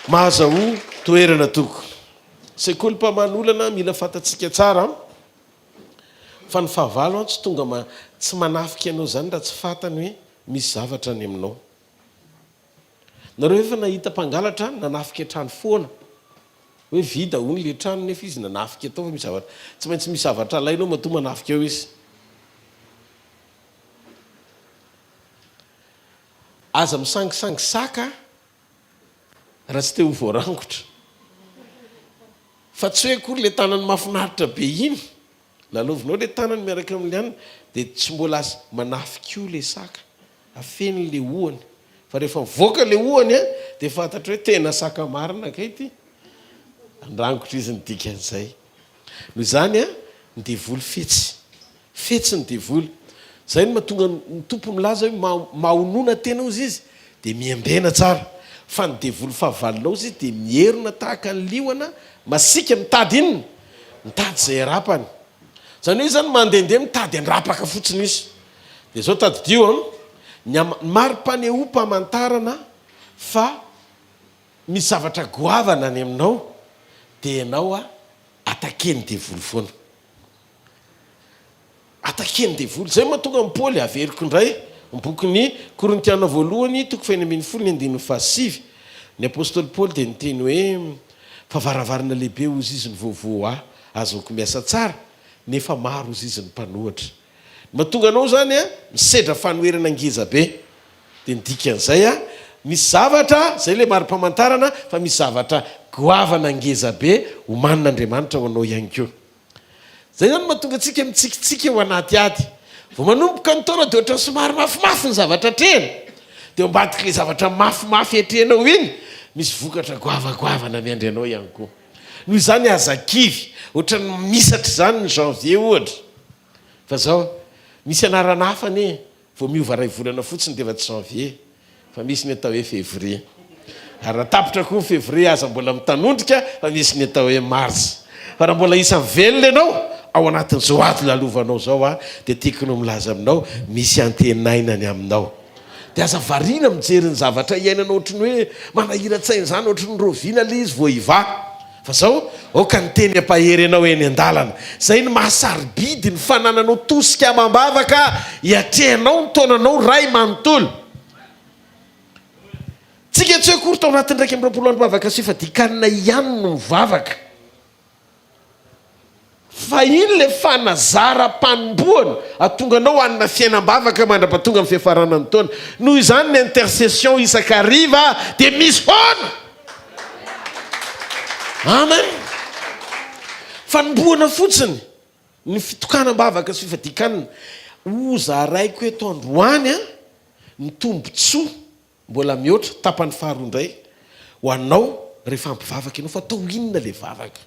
Mazao toerana toko. Sekoly Famahana olana mila fantatsika tsara fa ny fahavalo tsy tonga tsy manafika ianao zany raha tsy fantany hoe misy zavatra any aminao. Nareo efa nahita mpangalatra nanafika trano foana hoe vida hony le trano nefa izy nanafika atao fa misy zavatra tsy maintsy misy zavatra alainao matoa manafika eo izy. Aza misangisangy saka raha tsy te ho voarangotra fa tsy hoe kory le tanany mahafinaritra be iny lalovinao le tanany miaraka amin'ny anina dia tsy mbola azy manafika io le saka afeny le ohany fa rehefa mivoaka le ohany a dia fantatra hoe tena saka marina kaity andrangotra izy ny dikan'izay. Noho izany a ny devoly fetsy ny devoly zay no mahatonga ny tompo milaza hoe mahonona tena ozy izy dia miambena tsara fa ny devoly fahavalonao izy dia mierina tahaka ny liona masika mitady inony mitady zay rapany zany hoe zany mandehandeha mitady andrapaka fotsiny izy dia zao tadidio ny mari-panehoam-pamantarana fa misy zavatra goavana any aminao dia ianao atakeny devoly foana atakeny devoly zay mahatonga ny Paoly averiko indray bokyny Korintiana voalohany 1:7 ny apôstôly Paoly dia niteny hoe fa varavarana lehibe ozy izy ny voavoa azoko miasa tsara nefa maro ozy izy ny mpanohatra mahatonga anao zany misedra fanoherana ngeza be dia nidikan'izay misy zavatra zay le mari-pamantarana fa misy zavatra goavana ngeza be homanin'Andriamanitra ho anao ihany koa. Zay zany mahatonga antsika mitsikitsika eo anaty ady vao manomboka ny taona dia ohatra somary mafimafy ny zavatra trehana dia ambadika le zavatra mafimafy atrehanao iny misy vokatra goavagoavana miandry anao ihany koa. Noho izany azakivy ohatra ny misatra zany ny janvier ohatra fa zao misy anarana hafa ny vao miova ray volana fotsiny dia efa tsy janvier fa misy ny atao hoe février ary raha tapitra koa ny février aza mbola mitanondrika fa misy ny atao hoe mars fa raha mbola isan'ny velona ianao ao anatin'izao ady lalovanao zao dia tiako milaza aminao misy antenainany aminao dia aza variana mijery ny zavatra iainana ohatrany hoe manahira-tsaina zany ohatrany roviana le izy vao iva fa zao oka ny teny ampahery anao eny an-dalana zay ny mahasarobidy ny fanananao tosika mambavaka hiatrehanao ny taonanao ray manontolo tsika tsy hoe kory tao anatin'ny 120 andro mavaka sy fa dikanina ihany no mivavaka fa iny le fanazara-panomboany atonga anao anina fiainam-bavaka mandra-patonga amin'ny fiafarana ny taona noho izany ny intercession isan-kariva dia misy foana amen fanomboana fotsiny ny fitokanam-bavaka sy fifadikanina oza raiko hoe to androany ny tombotsoa mbola mihoatra tapany faharoa indray ho anao rehefa ampivavaka ianao fa atao inona le vavaka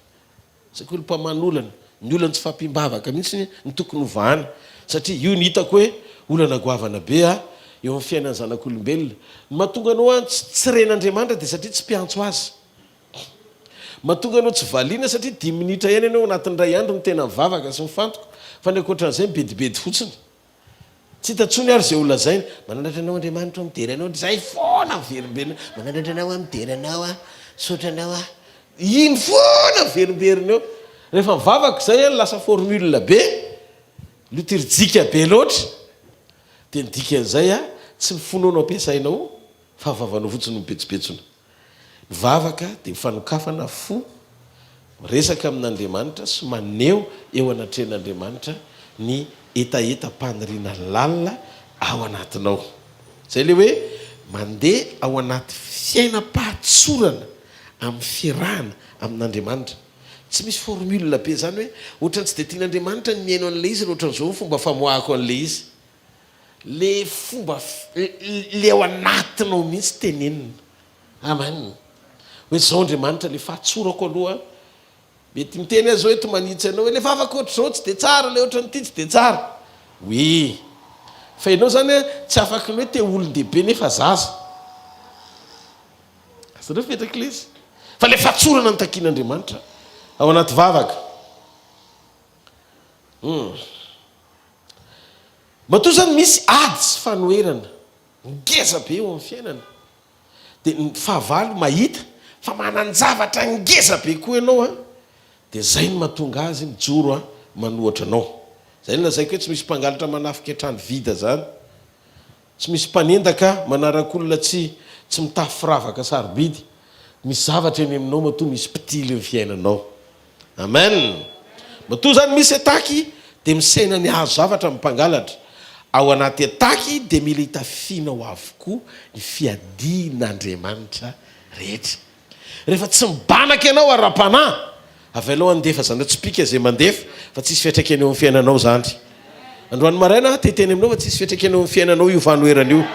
Sekoly Famahana olana ny olana tsy fampimbavaka mihitsy ny tokony hovahana satria io ny hitako hoe olana goavana be eo amin'ny fiainany zanak'olombelona mahatonga anao tsy ren'Andriamanitra dia satria tsy mpiantso azy mahatonga anao tsy valiana satria 10 minitra ihany ianao anatin'ny ray andro ny tena mivavaka sy mifantoko fa ny ankoatran'izay mibedibedy fotsiny tsy hitatsony ary zay olona zay manandratra anao Andriamanitra midery anao zay foana miverimberina manandratra anao midery anao sotra anao iny foana miverimberina eo rehefa mivavaka zay lasa formule be liturjika be loatra dia nidikan'izay tsy mifonoanao ampiasainao fa vavanao fotsiny mipetsopetsona mivavaka dia mifanokafana fo resaka amin'Andriamanitra sy maneho eo anatrehan'Andriamanitra ny etaeta-paniriana lalina ao anatinao zay le hoe mandeha ao anaty fiainam-pahatsorana amin'ny fiarahana amin'Andriamanitra tsy misy formule be zany hoe ohatrany tsy dia tian'Andriamanitra ny miaino an'le izy ohatran'izao ny fomba famoahako an'le izy le fomba le ao anatinao mihitsy tenenina amen hoe zao Andriamanitra le fahatsorako aloha mety miteny azy hoe tomanitsy anao hoe le vavaka ohatra zao tsy dia tsara le ohatra nyity tsy dia tsara oui fa ianao zany tsy afaka ny hoe te olon-dehibe nefa zaza azareo fetraka le izy fa le fahatsorana ny takian'Andriamanitra ao anaty vavaka matoa zany misy ady sy fanoherana ngeza be eo amin'ny fiainana dia ny fahavalo mahita fa manan-javatra ngeza be koa ianao a dia zay no mahatonga azy mijoro a manohatra anao. Zay no lazaiko hoe tsy misy mpangalatra manafika hatrany vida zany, tsy misy mpanendaka manarak'olona tsy mitafy firavaka sarobidy. Misy zavatra eny aminao matoa misy mpitily ny fiainanao. Amen. Matoa zany misy ataky dia misaina ny azo zavatra mpangalatra. Ao anaty ataky dia mila hitafianao avokoa ny fiadian'Andriamanitra rehetra. Rehefa tsy mibanaka ianao ara-panahy, availao andefa zany tsy pika zay mandefa fa tsisy fiatraikany eo amin'ny fiainanao zany. Androany maraina teteny aminao fa tsisy fiatraikany eo amin'ny fiainanao io vanoerana io.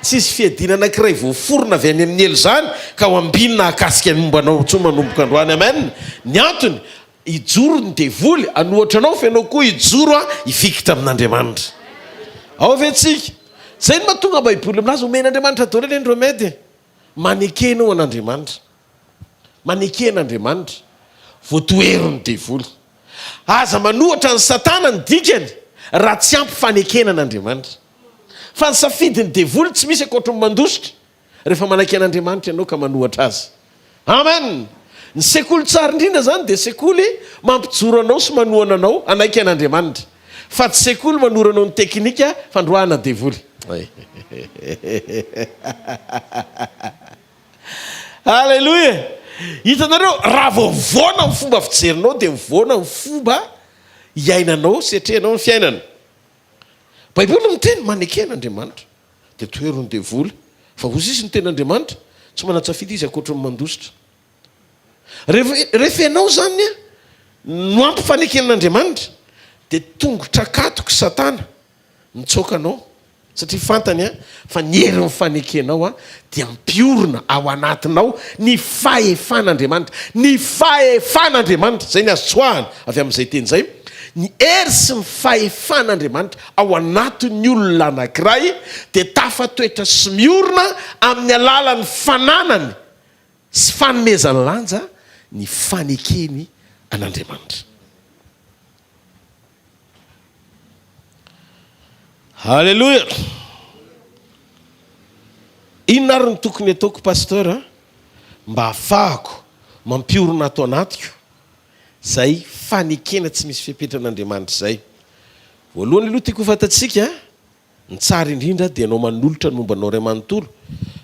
Tsisy fiadina anankiray voaforona avy any amin'ny elo zany ka ho ambinina hakasika ny mombanao tsy manomboka androany. Amen. Ny antony hijoro ny devoly anohatra anao fa ianao koa hijoro a hivikitra amin'Andriamanitra. Ao avetsika. Zay no mahatonga Baiboly aminazy omen'Andriamanitra daholo eny remedy. Manekenao an'Andriamanitra. Maneken'Andriamanitra. Voatoerony devoly. Aza manohatra ny Satana ny dikany raha tsy ampy fanekenan'Andriamanitra. Fa ny safidiny devoly tsy misy ankoatran'ny mandositra. Rehefa manaiky an'Andriamanitra ianao ka manohatra azy. Amen. Ny sekoly tsara indrindra zany dia sekoly mampijoro anao sy manohana anao anaiky an'Andriamanitra. Fa tsy sekoly manora anao ny teknika fandroahana devoly. Halleluja. Hitanareo raha voavoana ny fomba fijerinao dia mivoana ny fomba iainanao setrenao ny fiainana. Baiboly miteny maneken'Andriamanitra dia toerony devoly. Fa hozy izy ny ten'Andriamanitra tsy manatsafidy izy ankoatran'ny mandositra. Rehefa ianao zany no ampy faneken'Andriamanitra dia tongotra katoky Satana mitsokanao. Satria fantany fa ny herin'ny fanekenao dia ampiorina ao anatinao ny fahefan'Andriamanitra. Ny fahefan'Andriamanitra zay ny azo tsoahana avy amin'izay teny zay. Ny hery sy ny fahefan'Andriamanitra ao anatin'ny olona anankiray dia tafatoetra sy miorina amin'ny alalan'ny fananany sy fanomezany lanja ny fanekeny an'Andriamanitra. Halleluja. Inona ary ny tokony ataoko pasteur mba hafahako mampiorina ato anatiko zay fanekena tsy misy fipetranaandriamanitra zay. Voalohany aloha tiako fantatsika ny tsara indrindra dia anao manolotra ny mombanao ray manontolo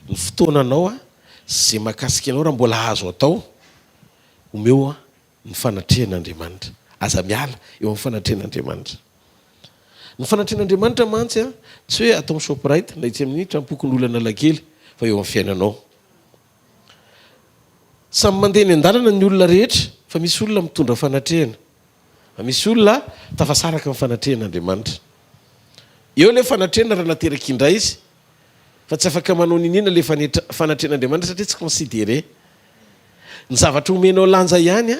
ny fotoananao zay mahakasika anao raha mbola azo atao omeo ny fanatrehan'Andriamanitra. Aza miala eo amin'ny fanatrehan'Andriamanitra. Ny fanatrehan'Andriamanitra mantsy tsy hoe atao misoprite na itsy amin'ny trampokon'olana lakely fa eo amin'ny fiainanao. Samy mandeha ny andalana ny olona rehetra fa misy olona mitondra fanatrehana. Misy olona tafasaraka amin'ny fanatrehan'Andriamanitra. Eo ilay fanatrehana raha nateraka indray izy fa tsy afaka manao ninina ilay fanatrehan'Andriamanitra satria tsy considéré. Ny zavatra omenao lanja ihany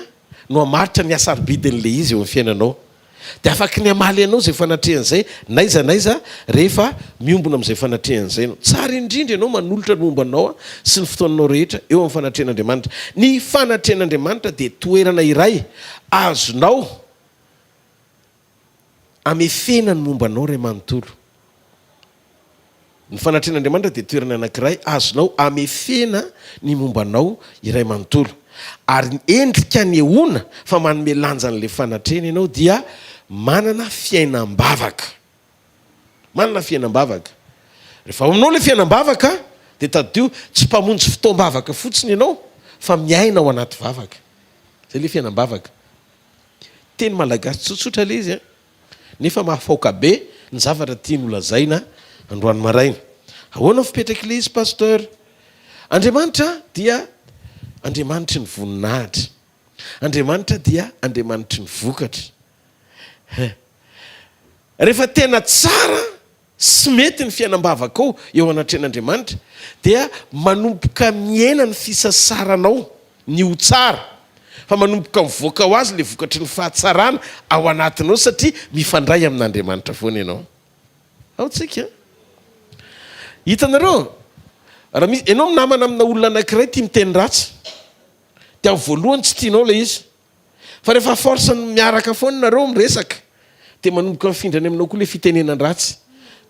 no hamaritra ny asarobidin'ilay izy eo amin'ny fiainanao. Dia afaka ny hamaly anao zay fanatrehan'izay naiza rehefa miombona amin'izay fanatrehan'izay. Tsara indrindra ianao manolotra ny mombanao sy ny fotoananao rehetra eo amin'ny fanatrehan'Andriamanitra. Ny fanatrehan'Andriamanitra dia toerana iray azonao amefena ny mombanao ray manontolo. Ny fanatrehan'Andriamanitra dia toerana anankiray azonao amefena ny mombanao iray manontolo. Ary endrika ny ehona fa manome lanja n'ilay fanatrehana ianao dia manana fiainam-bavaka. Manana fiainam-bavaka. Rehefa aminao ilay fiainam-bavaka dia tadio tsy mpamonjy fotoam-bavaka fotsiny ianao fa miaina ao anaty vavaka. Zay ilay fiainam-bavaka. Teny malagasy tsotsotra ilay izy nefa mahafaoka be ny zavatra tiany holazaina androany maraina. Ahoana fipetraka ilay izy pasteur? Andriamanitra dia Andriamanitry ny voninahitra. Andriamanitra dia Andriamanitry ny vokatra. Rehefa tena tsara sy mety ny fiainam-bavaka ao eo anatrehan'Andriamanitra dia manomboka miaina ny fisasaranao ny ho tsara. Fa manomboka mivoaka ho azy ilay vokatry ny fahatsarana ao anatinao satria mifandray amin'Andriamanitra foana ianao. Ao tsika. Hitanareo? Raha misy ianao namana amina olona anankiray tia miteny ratsy. Dia amin'ny voalohany tsy tianao ilay izy. Fa rehefa force ny miaraka foana nareo miresaka dia manomboka mifindrany aminao koa ilay fitenenany ratsy.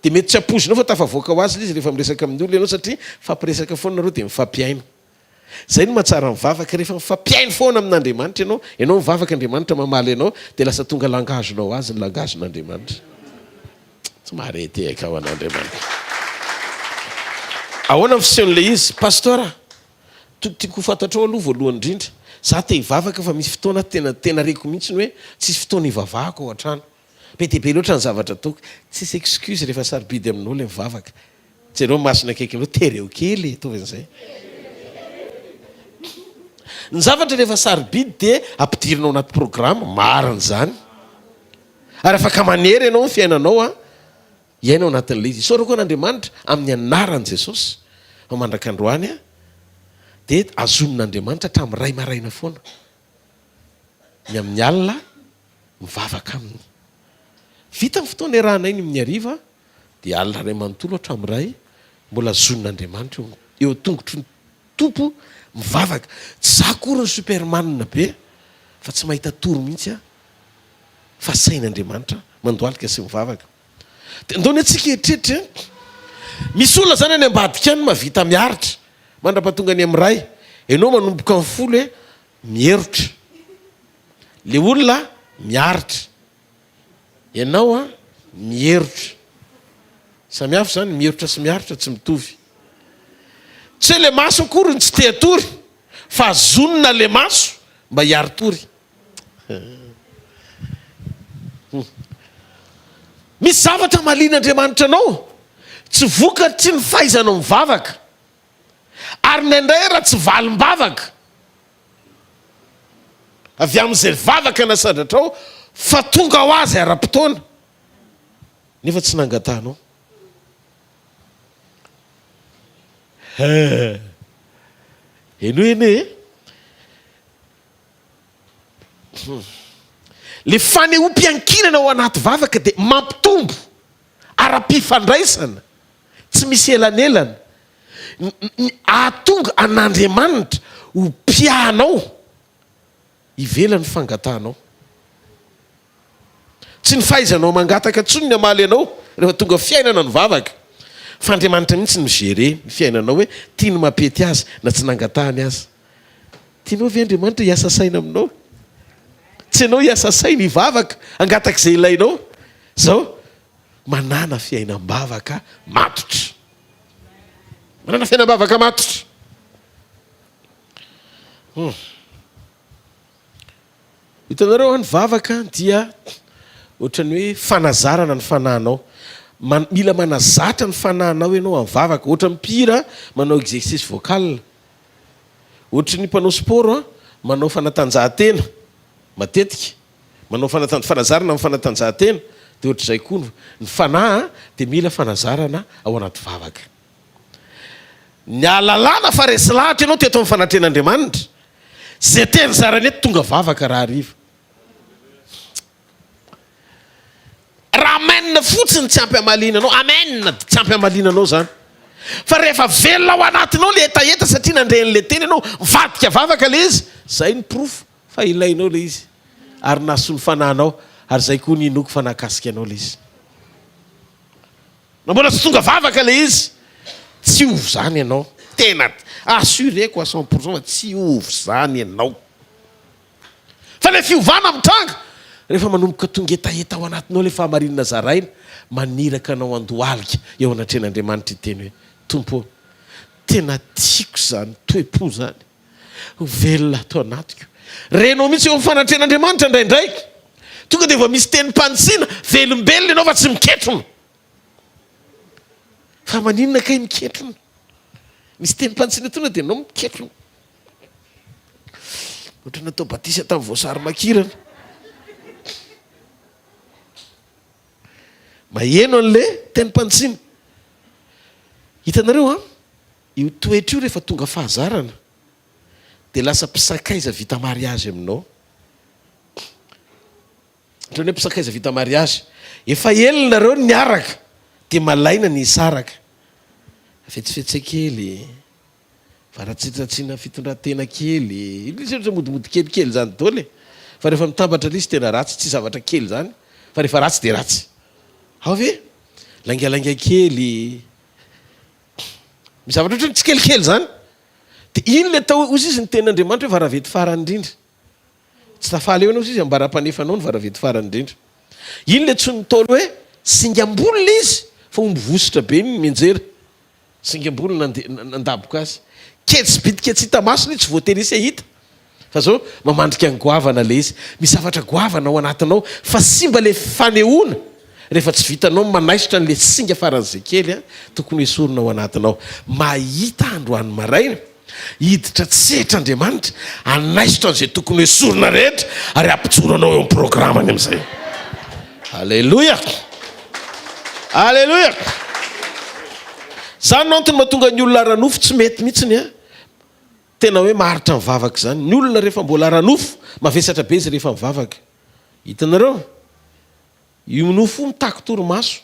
Dia mety tsy ampozinao fa tafavoaka ho azy izy rehefa miresaka amin'ny olona ianao satria fampiresaka foana nareo dia mifampiaina. zay no mahatsara mivavaka rehefa mifampiainy foana amin'andriamanitra ianao mivavaka andriamanitra mamaly ianao dia lasa tonga langazonao azy ny langazon'andriamanitra tsy mahareteka ao an'andriamanitra ahoana fiseon'le izy pastora tiako fantatrao aloha voalohany indrindra za te hivavaka fa misy fotoana tena reko mihitsy ny hoe tsisy fotoana hivavahako ao an-trano be dia be loatra ny zavatra ataoko tsisy excuse rehefa sarobidy aminao le mivavaka tsy anao masina akaiky anao tereo kely ataovan'izay ny zavatra rehefa sarobidy dia ampidirinao anaty programma marina zany ary afaka manery ianao ny fiainanao a iainao anatin'le izy isaorako an'andriamanitra amin'ny anaran'i jesosy fa mandraka androany a dia azonin'andriamanitra hatramin'ny ray maraina foana ny amin'ny alina mivavaka aminy vita ny fotoana iarahana iny amin'ny ariva dia alina ray manontolo hatramin'ny ray mbola azonin'andriamanitra eo tongotry ny tompo mivavaka tsy za kory ny supermanina be fa tsy mahita toro mihitsy a fa sain'andriamanitra mandoalika sy mivavaka dia ndony atsika eritreritra misy olona zany any ambadika any mavita miaritra mandra-pahatonga any amin'ny ray ianao manomboka amin'ny folo hoe mierotra le olona miaritra ianao a mierotra samihafa zany mierotra sy miaritra tsy mitovy tsy hoe le maso akory ny tsy te atory fa azonina le maso mba hiary tory misy zavatra mahalian'andriamanitra anao tsy vokatry ny fahaizanao mivavaka ary nandray raha tsy valim-bavaka avy amin'izay vavaka nasandratrao fa tonga ho azy ara-potoana nefa tsy nangatanao eno ene le fanehoam-piankirana ao anaty vavaka dia mampitombo ara-pifandraisana tsy misy elanelana ahatonga an'andriamanitra ho mpiahanao ivelany fangatanao tsy ny fahaizanao mangataka tsony ny amaly ianao rehefa tonga fiainana ny vavaka fa andriamanitra mihitsy ny migere ny fiainanao hoe tia ny mampety azy na tsy nangatahany azy tianao ve andriamanitra hiasa saina aminao tsy ianao hiasa saina hivavaka angataka izay ilainao zao manana fiainam-bavaka matotra manana fiainam-bavaka matotra hitanareo ny vavaka dia ohatrany hoe fanazarana ny fanahinao mila manazatra ny fanahinao ianao amin'ny vavaka ohatra mipira manao exercice vocal ohatra ny mpanao sport manao fanatanjahantena matetika manao fanazarana amin'ny fanatanjahantena dia ohatr'izay koa ny fanahy dia mila fanazarana ao anaty vavaka ny alalàna fa resy lahatra ianao teto amin'ny fanatren'andriamanitra zay teny zarany eto tonga vavaka raha ariva raha amenina fotsiny tsy ampy amalinanao amenina tsy ampy amalinanao zany fa rehefa velona ao anatinao le etaeta satria nandrehan'le teny ianao mivadika vavaka le izy zay ny profo fa ilainao le izy ary naso ny fanahinao ary zay koa ny inoko fa nakasika anao le izy na mbola tsy tonga vavaka le izy tsy ovo zany ianao tena assureko à 100% tsy ovo zany ianao fa le fiovana mitranga rehefa manomboka tonga etaeta ao anatinao le fahamarinana zaraina maniraka anao andohalika eo anatren'andriamanitra iteny hoe tompo tena tiako zany toe-po zany velona atao anatiko renao mihitsy eo mifanatren'andriamanitra ndraindraiky tonga dia vao misy teny mpantsiana velombelona ianao fa tsy miketrona fa maninona kay miketrona misy teny mpantsiana tonga dia anao miketrona ohatra natao batisa tamin'ny voasary makirana maheno an'le teny mpantsiana hitanareo a io toetra io rehefa tonga fahazarana dia lasa mpisakaiza vita mariazy aminao ohatrany hoe mpisakaiza vita mariazy efa elinareo niaraka dia malaina ny isaraka fetsifetsy kely varatsitratsiana fitondratena kely ilisatra modimody kelikely zany daoly fa rehefa mitambatra le izy tena ratsy tsy zavatra kely zany fa rehefa ratsy dia ratsy ao ve langalanga kely misy zavatra ohatra ny tsy kelikely zany de iny le tao ozy izy ny ten'Andriamanitra hoe varavety farany indrindra tsy tafaly eo anao izy ambara-panefanao ny varavety farany indrindra iny le tsy nitolo hoe singambolona izy fa omby vosotra be ny mianjery singambolona nandaboko azy ketsy bitika tsy hita masony tsy voatery isy hita fa zao mamandrika ny goavana le izy misy zavatra goavana ao anatinao fa simba le fanehoana rehefa tsy vitanao manaisitra n'le singa faran'izay kely tokony esorona ao anatinao mahita androany maraina hiditra tsetra Andriamanitra anaisitra an'izay tokony esorona rehetra ary ampijoro anao eo amin'ny programany amin'izay alleluia alleluia zany no antony mahatonga ny olona ranofo tsy mety mihitsiny tena hoe maharitra mivavaka zany ny olona rehefa mbola ranofo mavesatra be izy rehefa mivavaka hitanareo io nofo mitako torimaso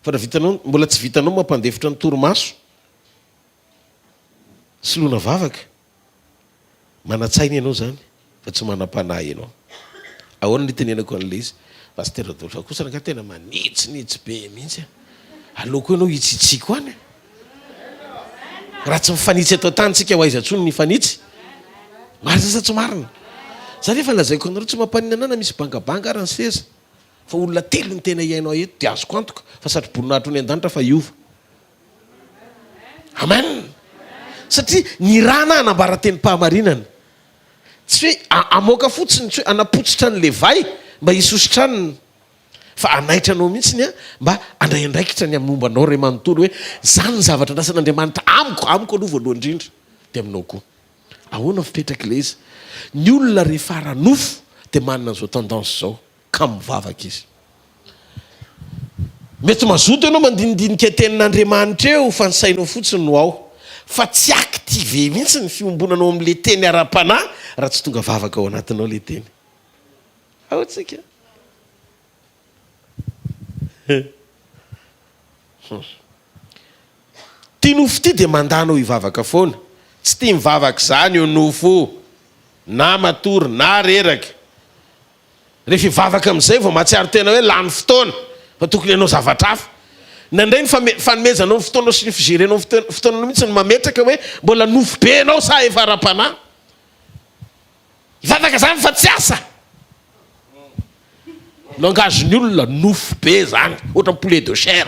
fa raha vitanao mbola tsy vitanao mampandefitra ny torimaso soloana vavaka manatsaina ianao zany fa tsy manam-panahy ianao ahoana ny tenenako an'le izy pasteur Adolphe kosa raha tena manitsinitsy be mihitsy aleoko ianao hitsitsiko any raha tsy mifanitsy atao tanytsika ho aiza ntsony ny fanitsy marina sa tsy marina za rehefa lazaiko anareo tsy mampanina anana misy bangabanga ara ny seza fa olona telo ny tena iainao eto de azoko antoka fa satry-boninahitro ny an-danitra fa iova amen satria ny rana anambara-teny-pahamarinana tsy hoe amoaka fotsiny tsy hoe anapotsitra ny levay mba hisositra aniny fa anaitra anao mihitsiny mba andraindraikitra ny amin'ny mombanao ray manontolo hoe zany ny zavatra andrasan'Andriamanitra amiko aloha voalohany indrindra de aminao koa ahoana fipetraka le izy ny olona rehefa ranofo de manana an'izao tendance zao ka mivavaka izy mety mazoto ianao mandinidinika tenin'Andriamanitra eo fa nysainao fotsiny no ao fa tsy active mihitsy ny fiombonanao amin'le teny ara-panahy raha tsy tonga vavaka ao anatinao le teny ao tsika ty nofo ty de mandanao hivavaka foana tsy tia mivavaka zany io nofo na matory na reraka rehefa hivavaka amin'izay vao mahatsiaro tena hoe lany fotoana fa tokony ianao zavatra hafa nandray ny fanomezanao ny fotoanao sy ny figerenao fotoananao mihitsy ny mametraka hoe mbola nofo be anao sa efa ara-panahy hivavaka zany fa tsy asa langage-ny olona nofo be zany ohatra poulet de chair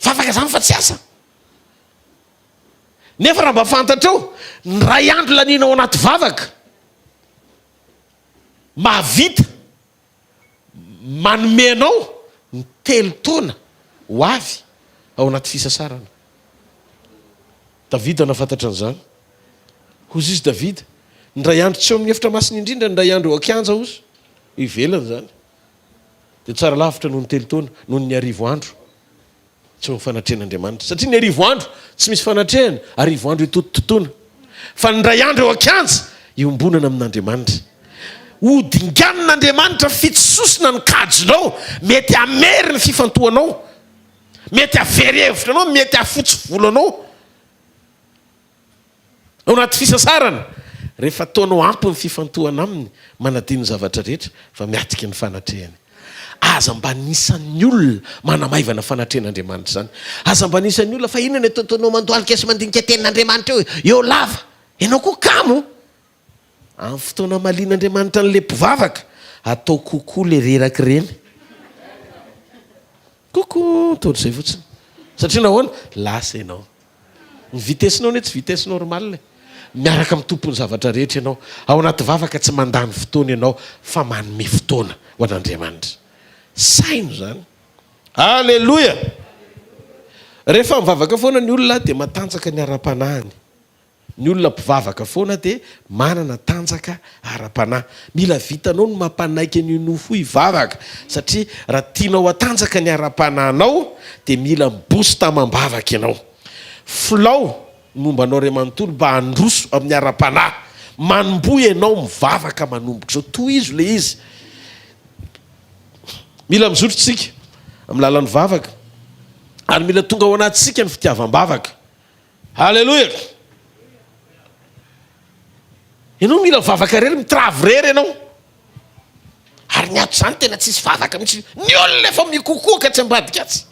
vavaka zany fa tsy asa nefa raha mba fantatrao ny ray andro laninao anaty vavaka mahavita manomenao ny telo taona ho avy ao anaty fisasarana Davida nafantatra an'izany hozy izy Davida ny ray andro tsy eo amin'ny efitra masiny indrindra ny ray andro eo an-kianja ozy ivelany zany de tsara lavitra noho ny telo taona noho ny arivo andro tsy mifanatrehan'Andriamanitra satria ny arivo andro tsy misy fanatrehana arivo andro itotototoana fa ny ray andro eo an-kianja iombonana amin'Andriamanitra hodingan'Andriamanitra fitsosona ny kajinao mety amery ny fifantohanao mety avery hevitra anao mety afotsy volo anao ao anaty fisasarana rehefa ataonao ampy ny fifantohana aminy manadino ny zavatra rehetra fa miatika ny fanatrehany aza mba nisan'ny olona manamaivana fanatrehan'Andriamanitra zany aza mba nisan'ny olona fa inona ny ataonao mandoalika sy mandinika tenin'Andriamanitra eo lava ianao koa kamo amin'ny fotoana malian'Andriamanitra n'le mpivavaka atao kokoa le reraky reny kokoa toatr'izay fotsiny satria nahoana lasa ianao ny vitesinao ne tsy vitesse normale miaraka amin'ny tompony zavatra rehetra ianao ao anaty vavaka tsy mandany fotoana ianao fa manome fotoana ho an'Andriamanitra saino zany alleluia rehefa mivavaka foana ny olona de matanjaka ny ara-panahiny ny olona mpivavaka foana de manana tanjaka ara-panahy mila vitanao no mampanaiky ny nofo hivavaka satria raha tianao atanjaka ny ara-panahinao de mila mibosta mambavaka ianao filao mombanao ray manontolo mba handroso amin'ny ara-panahy manomboy ianao mivavaka manomboka zao toy izy le izy mila mizotrotsika amin'ny lalan'ny vavaka ary mila tonga ao anatsika ny fitiavam-bavaka halleloia ianao mila mivavaka rery mitravy rery ianao ary ny ato zany tena tsisy vavaka mihitsy ny olona efa mikokoaka tsy ambadika atsy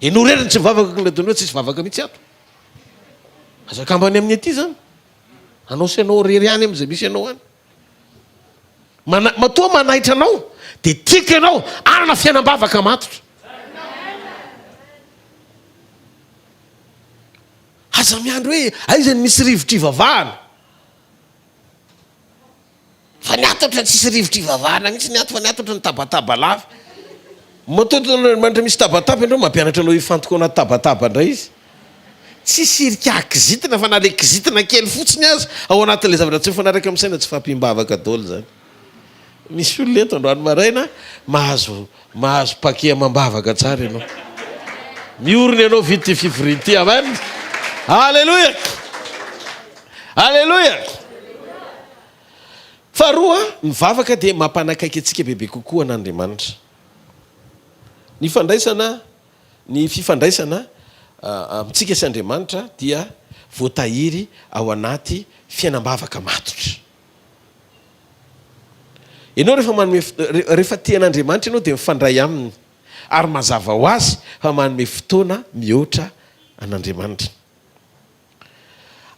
Ianao rerany tsy mivavaka ka nataonao tsisy vavaka mihitsy ato. Azaka ambany amin'ny aty zany. Anao sy anao rery any am'izay misy anao any. Matoa manahitra anao dia tiako ianao anana fiainam-bavaka matotra. Aza miandro hoe aizany misy rivotry ivavahana. Fa ny ato otra tsisy rivotry ivavahana mihitsy ny ato, fa ny ato otra ny tabataba lava. Manitra misy tabataba ianao mampianatra anao ifantoko anaty tabataba indray izy. Tsisy irika kizitina fa na le kizitina kely fotsiny azy ao anatin'le zavatra tsy fanaraka amin'saina tsy fampimbavaka daholo zany. Misy olona eto androany maraina mahazo paquet mambavaka tsara ianao. Miorina ianao vity fivority. Amen. Alléluia. Alléluia. Faharoa, ny vavaka dia mampanakaiky antsika bebe kokoa an'Andriamanitra. Ny fifandraisana amintsika sy Andriamanitra dia voatahiry ao anaty fiainam-bavaka matotra. Ianao rehefa tian'Andriamanitra ianao dia mifandray aminy ary mazava ho azy fa manome fotoana mihoatra an'Andriamanitra.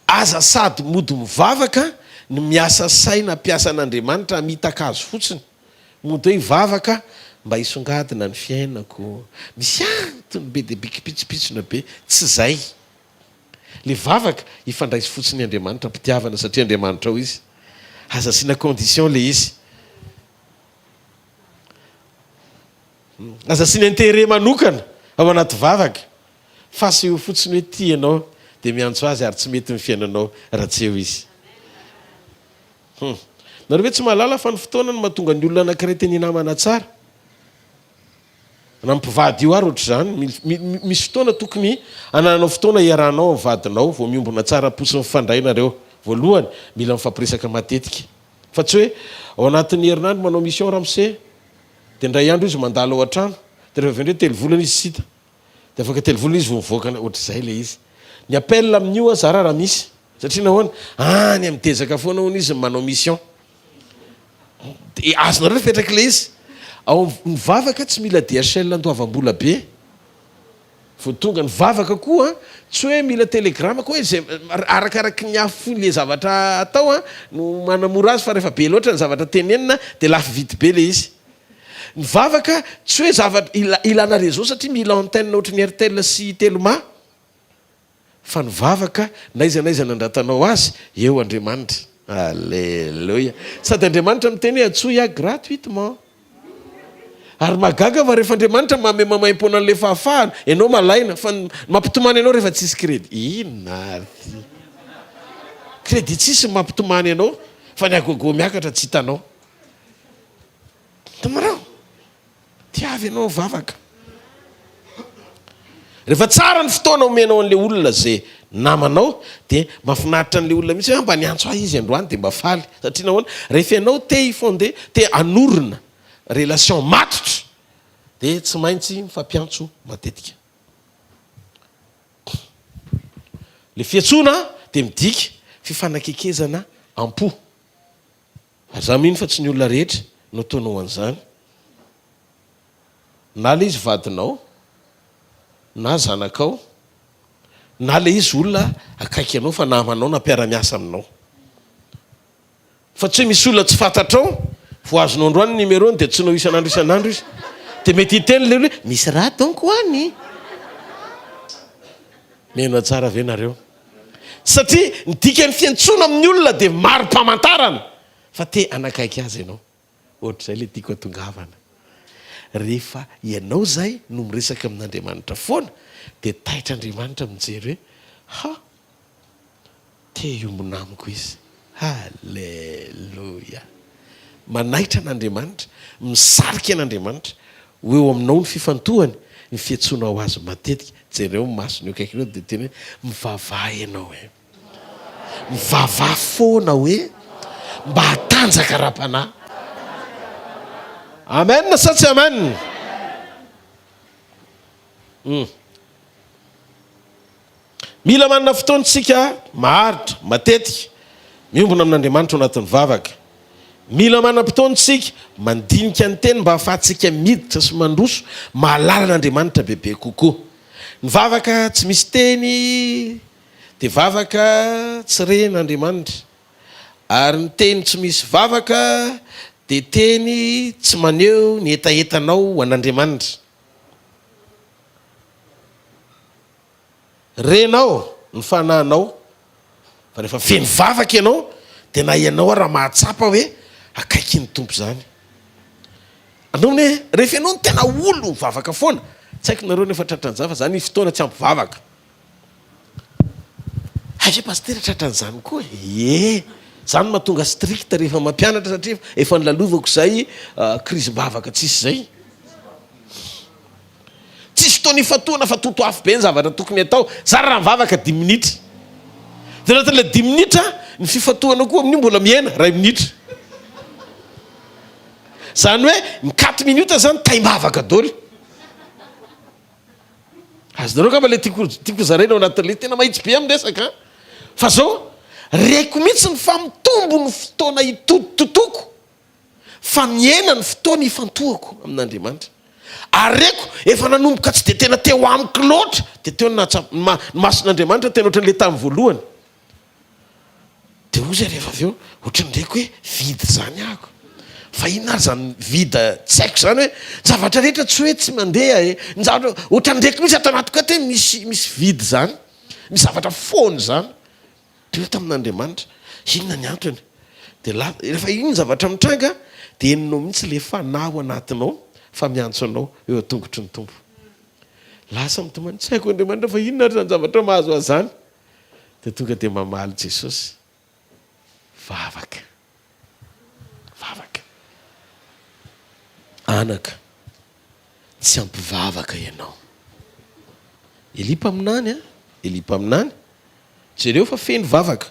Aza sady mody mivavaka ny miasa saina mpiasa an'Andriamanitra mitaka azy fotsiny. Mody hoe vavaka mba hisongadina ny fiainako. Misy antony be dia bikipitsipitsona be. Tsy zay. Le vavaka hifandraisy fotsiny Andriamanitra mpitiavana satria Andriamanitra ao izy. Aza sina condition le izy. Aza sina intérêt manokana ao anaty vavaka. Fa sy ho fotsiny hoe tia ianao dia miantso azy ary tsy mety ny fiainanao raha tsy eo izy. Nareo hoe tsy mahalala fa ny fotoana no mahatonga ny olona anankiray teny namana tsara. Na mpivady io ary ohatr'izany. Misy fotoana tokony ananao fotoana iarahanao amin'ny vadinao vao miombona tsara posy mifandray nareo. Voalohany mila mifampiresaka matetika. Fa tsy hoe ao anatin'ny herinandro manao mission ramose dia indray andro izy mandalo ao an-trano dia rehefa avy indray telo volana izy sita dia afaka telo volana izy vao mivoaka ohatr'izay le izy. Ny appel amin'io aza raha misy satria nahoana any am'tezaka foana hono izy manao mission. Azonareo fipetraka le izy. Ao mivavaka tsy mila DHL andoavam-bola be. Vao tonga ny vavaka koa tsy hoe mila telegrama koa izay arakaraky ny afo le zavatra atao no manamora azy fa rehefa be loatra ny zavatra tenenina dia lafo vidy be le izy. Ny vavaka tsy hoe zavatra ilana réseau satria mila antenne ohatry ny RTL sy Telma. Fa ny vavaka naiza nandratanao azy eo Andriamanitra. Alléluia. Sady Andriamanitra miteny hoe atsoya gratuitement. Ary magaga fa rehefa Andriamanitra mamaim-pona an'le fahafahana ianao malaina fa mampitomany ianao rehefa tsisy crédit. Inona ty? Crédit tsisy mampitomany ianao fa ny agogo miakatra tsy hitanao. Tamarao. Tiavy ianao vavaka. Rehefa tsara ny fotoana omenao an'le olona zay namanao dia mahafinaritra an'le olona mihitsy mba niantso ahy izy androany dia mba faly. Satria nahoana rehefa ianao te hifonde te anorina relation matotra dia tsy maintsy mifampiantso matetika. Le fiantsoana dia midika fifanakaikezana am-po. Ary za mino fa tsy ny olona rehetra no ataonao an'izany. Na le izy vadinao, na zanakao, na le izy olona akaiky anao fa namanao na mpiara-miasa aminao. Fa tsy hoe misy olona tsy fantatrao vao azonao androany numéro-ny dia tsy nao isan'andro izy dia mety hiteny le hoe misy raha donc hoany. Mena tsara ve nareo? Satria ny dikan'ny fiantsoana amin'ny olona dia maro-pamantarana fa te anakaiky azy ianao. Ohatr'izay le tiako atongavana. Rehefa ianao zay no miresaka amin'Andriamanitra foana dia tahitr'Andriamanitra mijery hoe te iombona amiko izy. Halleluja. Manaitra an'Andriamanitra, misarika an'Andriamanitra ho eo aminao ny fifantohany ny fiantsonao azy matetika. Jereo masony eo kaikinao dia teny hoe mivavaha ianao hoe. Mivavaha foana hoe mba hatanjaka ra-panahy. Amen na sa tsy amen? Mila manana fotoantsika maharitra matetika miombona amin'Andriamanitra ao anatin'ny vavaka. Mila manana fotoantsika mandinika ny teny mba hahafahantsika miditra sy mandroso mahalala an'Andriamanitra bebe kokoa. ny vavaka tsy misy teny dia vavaka tsy ren'Andriamanitra, ary ny teny tsy misy vavaka dia teny tsy maneho ny etaetanao an'Andriamanitra. Renao ny fanahinao, fa rehefa feno vavaka ianao dia na ianao raha mahatsapa hoe akaiky ny tompo zany. Anao ne rehefa ianao ny tena olo mivavaka foana, tsy haiko nareo nefa tratran'izany fa zany fotoana tsy ampy vavaka. Hafa pastera tratran'izany koa zany mahatonga strict rehefa mampianatra satria efa nilalovako zay krizy bavaka tsisy zay. Tsisy fotoana ifatoana fa toto afo be ny zavatra tokony atao. Zary raha mivavaka 10 minitra, dia anatin'ilay 10 minitra ny fifatoana koa amin'io mbola miaina 2 minitra. Zany hoe ny 4 minutes zany taim-bavaka daholo. Azonareo kapa le tiako zaraina ao anatin'le tena mahitsy be amin'ny resaka. Fa zao reko mihitsy ny famitombo ny fotoana hitototoko fa miaina ny fotoana ifantohako amin'Andriamanitra. Ary reko efa nanomboka tsy dia tena teo amiko loatra dia teo mason'Andriamanitra tena ohatran'le tamin'ny voalohany. Dia ozy rehefa avy eo ohatran'ndraiky hoe vidy zany ahako. Fa inona ary zany vida tsy haiko zany hoe zavatra rehetra tsy hoe tsy mandeha ny zavatra ohatran'ndraiky misy ato anaty koa te misy vidy zany, misy zavatra foana zany. Dia tamin'Andriamanitra inona ny antony? Dia rehefa iny zavatra mitranga dia eninao mihitsy le fanahy anatinao fa miantso anao eo atongotry ny tompo. Lasa mitomany tsy haiko Andriamanitra fa inona ary zany zavatra mahazo azany. Dia tonga dia mamaly Jesosy. Vavaka. Anaka, tsy ampivavaka ianao. Elipa aminany elipa aminany. Jereo fa feno vavaka,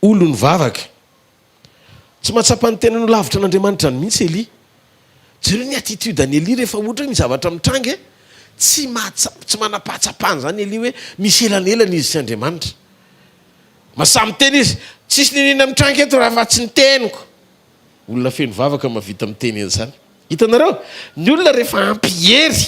olo ny vavaka. Tsy mahatsapa ny tenany lavitra an'Andriamanitra ny mihitsy Eli. Jereo ny attitude any Eli rehefa ohatra ny zavatra mitranga tsy manapahatsapahany zany Eli hoe misy elanelana izy sy Andriamanitra. Masamy teny izy, tsisy ninina mitranga eto raha fa tsy ny teniko. Olona feno vavaka mavita miteny an'izany. Hitanareo, ny olona rehefa ampihery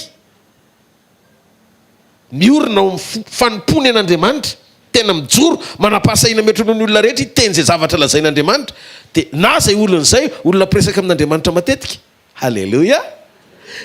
miorina ao fanompony an'Andriamanitra, tena mijoro manam-pahasaina metronao ny olona rehetra hiteny zay zavatra lazain'Andriamanitra, dia na zay olona zay olona presaka amin'Andriamanitra matetika. Halleluja.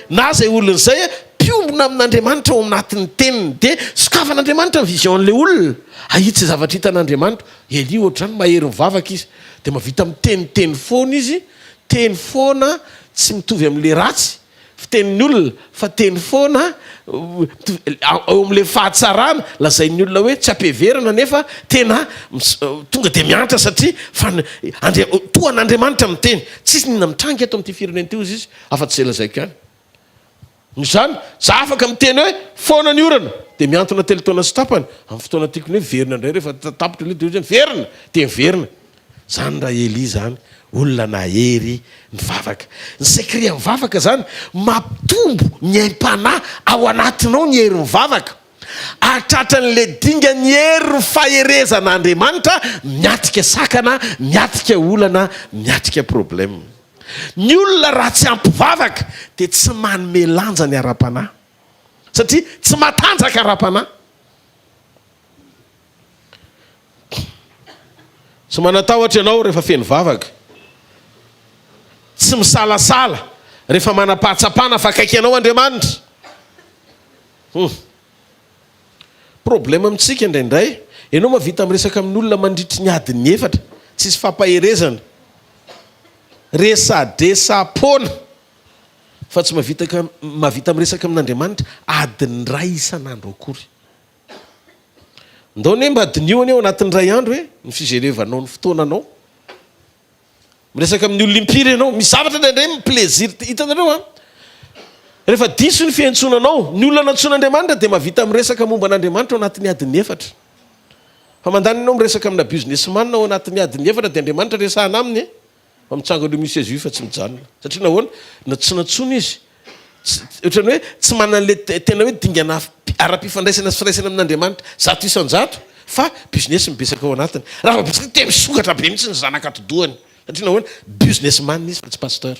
Na zay olona zay piombona amin'Andriamanitra ao anatin'ny teniny, dia sokafan'Andriamanitra ny vision'le olona. Ahitsy zay zavatra hitan'Andriamanitra. Eli ohatrany mahery mivavaka izy dia mavita miteniteny foana izy, teny foana tsy mitovy amin'le ratsy fitenin'ny olona fa teny foana ao amin'le fahatsarana lazain'ny olona hoe tsy ampiheverana nefa tena tonga dia miantra satria toan'Andriamanitra miteny. Tsisy nina mitranga eto amin'ity firenena ty izy afa-tsy zay lazaiko ihany. Zany za afaka miteny hoe foana ny orana dia miantona telo taona sy tapany amin'ny fotoana tiakony hoe verina indray rehefa tapitra le dia verina dia miverina. Zany raha Eli zany olona nahery ny vavaka. Ny sekret amin'ny vavaka zany mampitombo ny aim-panahy ao anatinao ny hery ny vavaka. Atratran'le dinga ny hery ny faherezan'Andriamanitra miatrika sakana, miatrika olana, miatrika problème. Ny olona raha tsy ampivavaka dia tsy manome lanja ny ara-panahy satria tsy matanjaka ara-panahy. Tsy manatahotra ianao rehefa feno vavaka. Tsy misalasala rehefa manam-pahatsapana fa akaiky ianao Andriamanitra. Problème amintsika indraindray, ianao mavita miresaka amin'olona mandritry ny adiny 4, tsisy fampaherezana, resadresam-pona, fa tsy mavita miresaka amin'Andriamanitra adiny 2 isan'andro akory. Ndao ne mba adinio aneo anatin'ny 2 andro hoe ny fijerevanao ny fotoananao. Miresaka amin'ny olona impiry ianao, misy zavatra indraindray miplaisir. Hitanareo rehefa diso ny fiantsonanao, ny olona nantson'Andriamanitra dia mavita miresaka momba an'Andriamanitra ao anatin'ny adiny 4. Fa mandany ianao miresaka amina businessman ao anatin'ny adiny 4 dia Andriamanitra resahana aminy fa mitsanga le misy azy io fa tsy mijanona. Satria nahoana na tsy natsona izy. Ohatrany hoe tsy manan'le tena hoe dingana ara-pifandraisana sy firaisana amin'Andriamanitra 100 isan-jato fa business mibesaka ao anatiny. Raha bisika te misokatra be mihitsy ny zanakatodohany. Satria nahoana businessman izy fa tsy pasteur.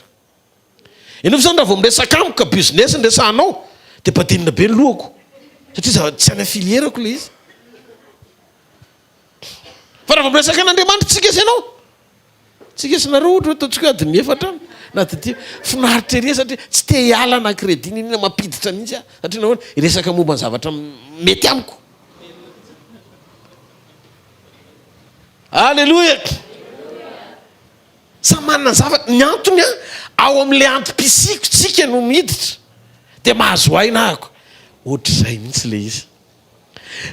Ianao zany raha vao miresaka amiko ka business nresahanao dia badinina be ny lohako. satria tsy ana filierako le izy fa raha miresaka an'Andriamanitra tsika ianao tsika sinareo ohatra ataontsika adiny efatra na ty finaritra ery satria tsy te hiala na crédit nina mampiditra mihitsy satria nahoana iresaka momba ny zavatra mety amiko. Alleluia. Sa manana zavatra ny antony ao amin'le antom-pisiko tsika no miditra dia mahazo aina ahako ohatr'izay mihitsy le izy.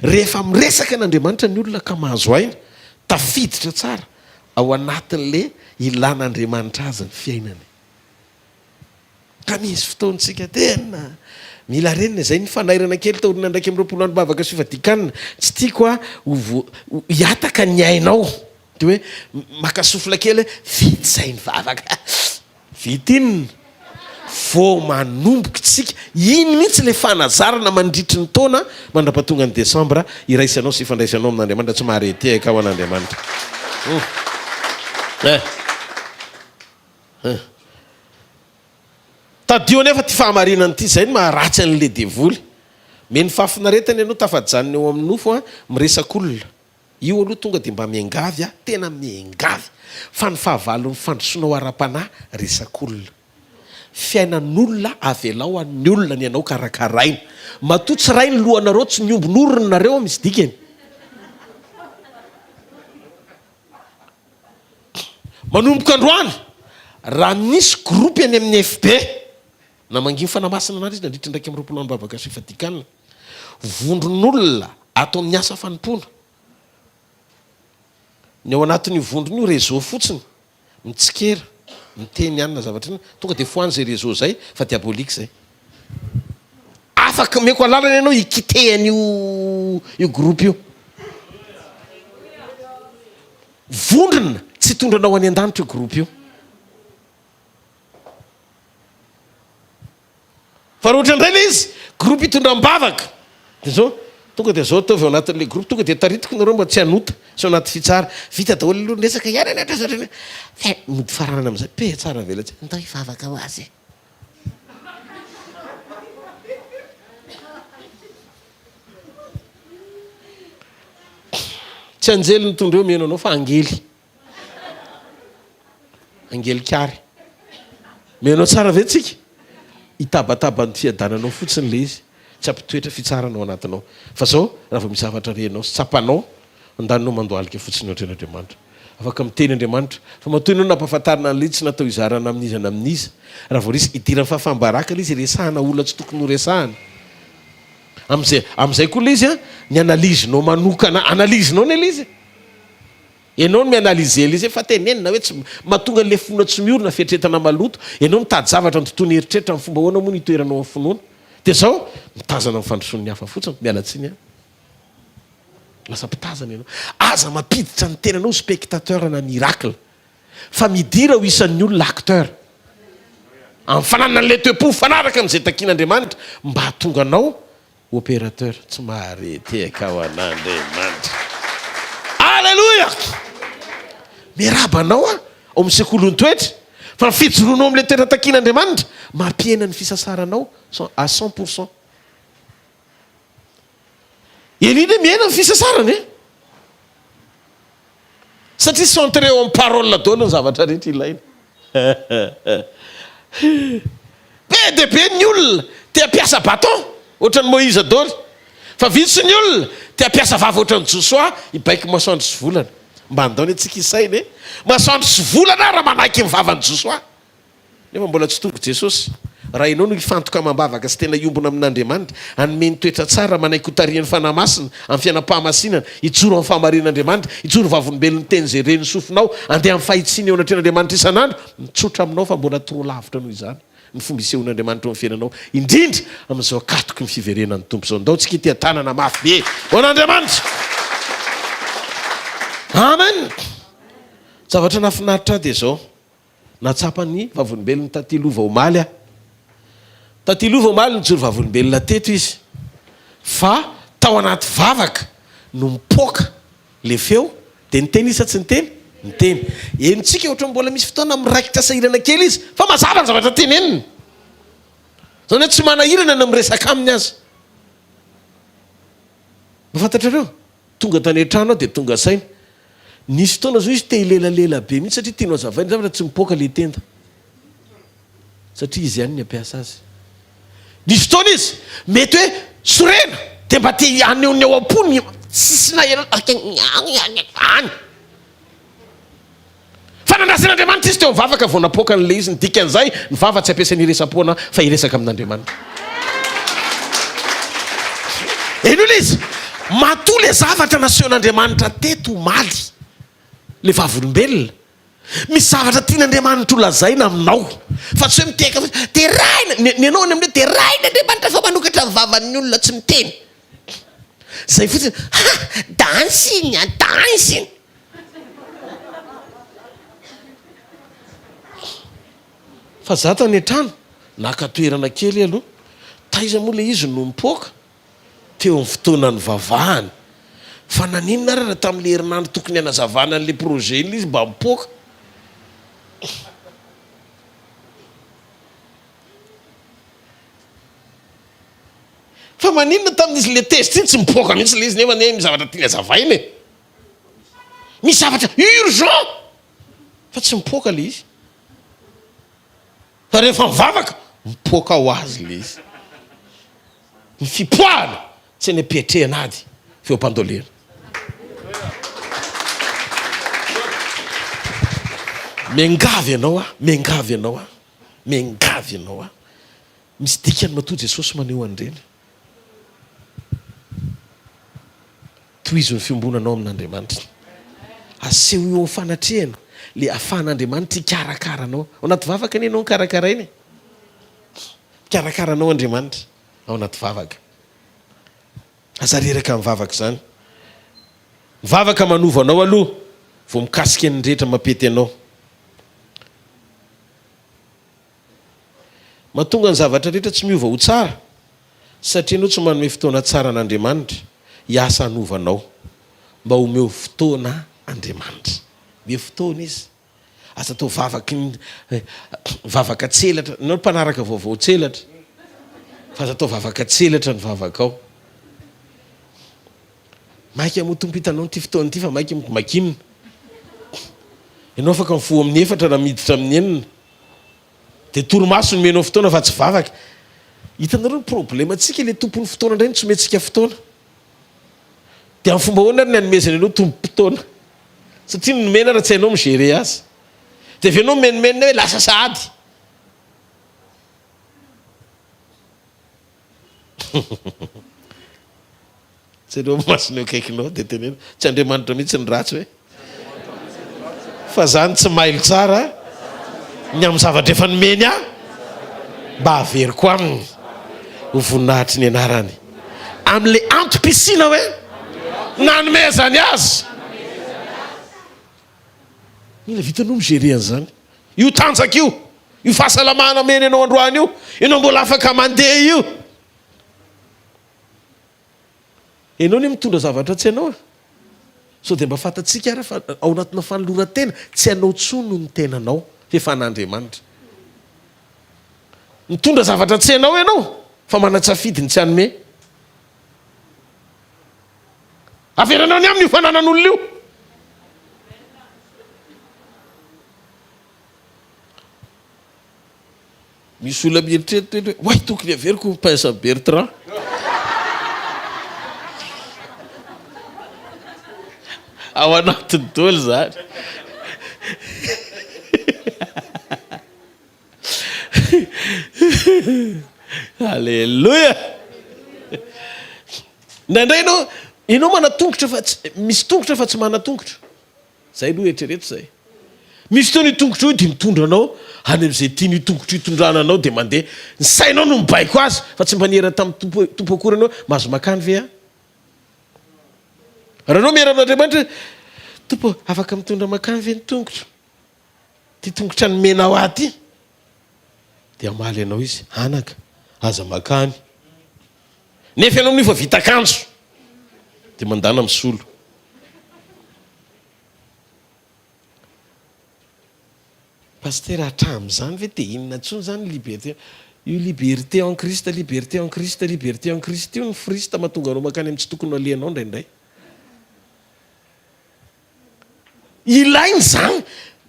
Rehefa miresaka n'Andriamanitra ny olona ka mahazo aina tafiditra tsara ao anatin'le ilan'Andriamanitra azy ny fiainany. Ka misy fotoantsika tena mila renina izay ny fanairana kely taorina ndraiky am'roapolo andro bavaka sy fadikanina tsy tiako hiataka ny ainao de hoe makasofla kely vita izay ny vavaka vita inona vao manomboka tsika iny mihitsy le fanazarana mandritry ny taona mandra-pahatonga ny Desambra iraisanao sy ifandraisanao amin'Andriamanitra tsy maharety ka ho an'Andriamanitra. Tadio nefa ty fahamarinany ty zay ny maharatsy an'le devoly me ny fahafinaretany ianao tafajanony eo amin'ny nofo miresak'olona io aloha tonga de mba miangavy tena miangavy fa ny fahavalon'ny fandrosoanao ara-panahy resak'olona fiainan'olona avelao an'ny olona ny anao karakaraina matoa tsy ray ny lohanareo tsy ny ombon'oronareo misy dikany manomboka androany raha misy gropy any amin'ny FB na manginy fanamasina an'azy izy nandritra ndraiky am'roapolo andro bavaka sy fadikanina vondron'olona atao amin'ny asa fanompona ny ao anatin'io vondrony io réseau fotsiny mitsikera miteny anina zavatra tonga de foany zay réseau zay fa diabolika zay afaka meko alalana ianao ikitehan'io groupe io vondrona tsy tondranao any an-danitra io groupe io fa raha ohatra indray le izy groupe hitondram-bavaka de zao tonga de zao ataovy ao anatin'le groupe tonga de taritiko nareo mba tsy hanota sy ao anaty fitsara vita daholo aloha resaka ihany anatra zatra mody faranana am'izay pe tsara vela tsy ndao hivavaka ho azy tsy anjely ny tondreo meno anao fa angely kary menao tsara ve tsika hitabataba ny fiadananao fotsiny le izy tsy ampitoetra fitsaranao anatinao fa zao raha vao misy zavatra renao sy tsapanao andaninao mandoalika fotsiny ohatren'Andriamanitra afaka miteny Andriamanitra fa matoy anao nampahafantarina an'le tsy natao izarana amin'izy na amin'izy raha vao risy idirany fahambaraka le izy resahana olona tsy tokony ho resahana am'izay koa le izy ny analizinao manokana analizinao ne le izy ianao no mianalize le izy fa tenenina hoe tsy mahatonga n'le finoana tsy miorina fietretana maloto ianao mitady zavatra ny tontony heritreritra amin'ny fomba hoana moa ny toeranao amin'ny finoana de zao mitazana amin'ny fandrosoan'ny hafa fotsiny mialatsiny lasa mpitazana ianao aza mampiditra ny tenanao spectateur na miracle fa midira ho isan'ny olona acteur amin'ny fananana an'le toe-po fanaraka amin'izay takian'Andriamanitra mba hatonga anao opérateur tsy mahareteka ho an'Andriamanitra. Alleluia. Mirabanao ao amin'ny sekolony toetra fa ny fijoroanao amin'le toetra takian'Andriamanitra mampiena ny fisasaranao à 100%. Elina miena ny fisasarany satria centré eo amin'ny parole daholo ny zavatra rehetra ilaina be de be ny olona te ampiasa baton ohatran'ny Moïse daholo fa vitsy ny olona te ampiasa vava ohatran'ny Josoa hibaiko masoandro sy volana mba andaony atsika isainy masoandro sy volana raha manaiky mivavany Josoa nefa mbola tsy tonga Jesosy raha ianao no hifantoka mambavaka sy tena iombona amin'Andriamanitra hanome ny toetra tsara manaiky hotarian'ny fanahy masina amin'ny fiainam-pahamasinana hijoro amin'ny fahamarin'Andriamanitra hijoro vavolombelon'ny teny zay reny sofinao andeha amin'ny fahitsiny eo anatrehan'Andriamanitra isan'andro mitsotra aminao fa mbola trop lavitra noho izany ny fomba isehon'Andriamanitra amin'ny fiainanao indrindra amin'izao akatoky ny fiverenan'ny tompo zao ndao tsika ity tanana mafy be ho an'Andriamanitra amen. Zavatra nafinaritra de zao natsapany vavolombelon'ny tatilova omaly tatilova omaly nijoro vavolombelona teto izy fa tao anaty vavaka no mipoaka le feo de niteny izy sa tsy niteny niteny enitsika ohatra mbola misy fotoana miraikitra sahirana kely izy fa mazava ny zavatra teneniny zany hoe tsy manahirana na miresaka aminy azy Mafantatrareo tonga tany an-trano dia tonga saina nisy fotoana zao izy te ilelalela be mihitsy satria tianao zavaina zavatra tsy mipoaka le tenda satria izy ihany ny ampiasa azy. Nisy fotoana izy mety hoe sorena dia mba te aneony ao am-pony sisy na any fa nandrasan'Andriamanitra izy teo mivavaka vao napoaka n'le izy ny dikan'izay ny vava tsy ampiasainy iresa-poana fa iresaka amin'Andriamanitra. Eno le izy matoa le zavatra nasehon'Andriamanitra teto maly le vavolombelona misy zavatra tian'Andriamanitra ho lazaina aminao fa tsy hoe miteka teraina ny anao ny amin'le teraina Andriamanitra fa manokatra ny vavan'ny olona tsy miteny zay fotsiny dansiny dansiny fa za tany an-trano nakatoerana kely aloha taiza moa le izy no mipoaka teo amin'ny fotoana ny vavahany fa naninona raha tamin'le herinandro tokony hanazavana an'le projet iny izy mba mipoaka. Fa maninona tamin'izy le test iny tsy mipoaka mihitsy le izy nefa ne mizavatra tiana zavaina e misy zavatra urgent fa tsy mipoaka le izy fa rehefa mivavaka mipoaka ho azy le izy ny fipoahana tsy ny apiatrehana ady feo am-pandolena. Mengavy ianao a mengavy ianao a mengavy ianao a misy dikany matoa Jesosy maneho an'ireny tohizo ny fiombonanao amin'Andriamanitra aseho eo fanatrehana le afahan'Andriamanitra hikarakaranao ao anaty vavaka ny ianao nikarakarainy mikarakaranao Andriamanitra ao anaty vavaka azareraka mivavaka zany mivavaka manovanao aloha vao mikasika ny rehetra mampety anao mahatonga ny zavatra rehetra tsy miova ho tsara satria anao tsy manome fotoana tsara an'Andriamanitra hiasa hanovanao mba homeo fotoana Andriamanitra me fotoana izy asa tao vavaka tselatra nao mpanaraka vaovao tselatra fa aza tao vavaka tselatra ny vavakao maika mo tompo hitanao ty fotoana ity fa maika makinina ianao afaka mifoha amin'ny efatra raha miditra amin'ny enina dia toromaso no menao fotoana fa tsy vavaka hitanareo ny problema antsika le tompon'ny fotoana indray ny tsy mentsika fotoana dia amin'ny fomba hoana ary ny anomezana ianao tompo-potoana satria nomena raha tsy hainao migere azy dia avianao menomenina hoe lasa sahady tsy anao masonao akaikinao dia tenena tsy Andriamanitra mihitsy ny ratsy hoe fa zany tsy mailo tsara ny amin'ny zavatra efa nomeny aho mba haveriko aminy ho voninahitry ny anarany amin'le antom-pisina hoe nanomezany azy mila vitanao migere an'izany io tanjaka io fahasalamana mena ianao androany io ianao mbola afaka mandeha io ianao ny mitondra zavatra tsy ianao so dia mba fantatsika ara fa ao anatina fanoloran-tena tsy hanao tsono ny tenanao efa n'Andriamanitra mitondra zavatra tsy hainao ianao fa manatsafidiny tsy hanome averanao ny amin'ny fananan'olona io misy olona mieritreritra hoe way tokony averiko pince Bertrand ao anatiny dolo zany alleluia nandray ianao manatongotra fa misy tongotra fa tsy manatongotra zay aloha eritrereto zay misy teo ny tongotra io dia mitondra anao any am'izay tiany tongotra hitondrananao dia mandeha ny sainao no mibaiko azy fa tsy mba nihera tamin'ny tompo akory anao mahazo makany ve a raha anao miera amin'Andriamanitra tompo afaka mitondra makany ve ny tongotra ty tongotra ny menao aty dia amaly ianao izy anaka aza makany nefa ianao amin'io fa vita akanjo dia mandana misolo paster hatramin'izany ve dia inona ntsony zany liberté io liberté en Christ, liberté en Christ, liberté en Christ io ny frista mahatonga anao makany amin'ny tsy tokony alianao ndraindray. Ilainy zany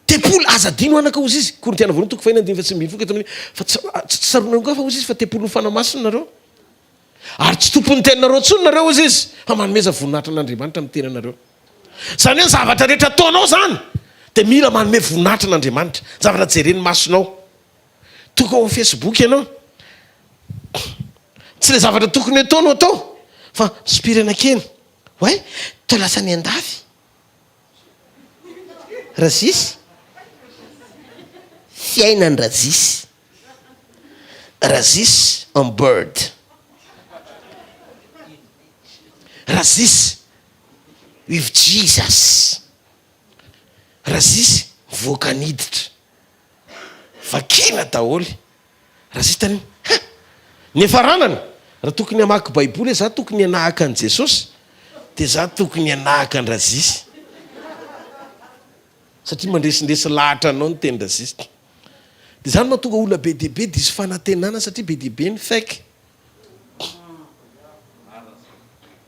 tepolo azadino anaka ozy izy Korintiana voalohany toko fahinany fa tsy mivoka eto amin'ny fa tsy sarona koa fa ozy izy fa tepolo fanamasina nareo ary tsy tompony teninareo tsony nareo ozy izy fa manomeza voninahitra n'Andriamanitra amin'ny tenanareo. Zany hoe zavatra rehetra ataonao zany dia mila manome voninahitra n'Andriamanitra, zavatra jereny masonao. Toka ao Facebook ianao tsy le zavatra tokony ataonao atao fa misopirana keny way to lasa ny andafy razisy fiainany razisy en bird razisy with Jesus razisy voakaniditra vakina daholy razisy tany ny efaranana raha tokony hamaky baiboly za tokony hanahaka an' Jesosy dia za tokony hanahaka an' razisy satria mandresindresy lahatra anao ny teny razisy. Dia zany mahatonga olona be diaibe diso fanantenana satria be diaibe ny faiky.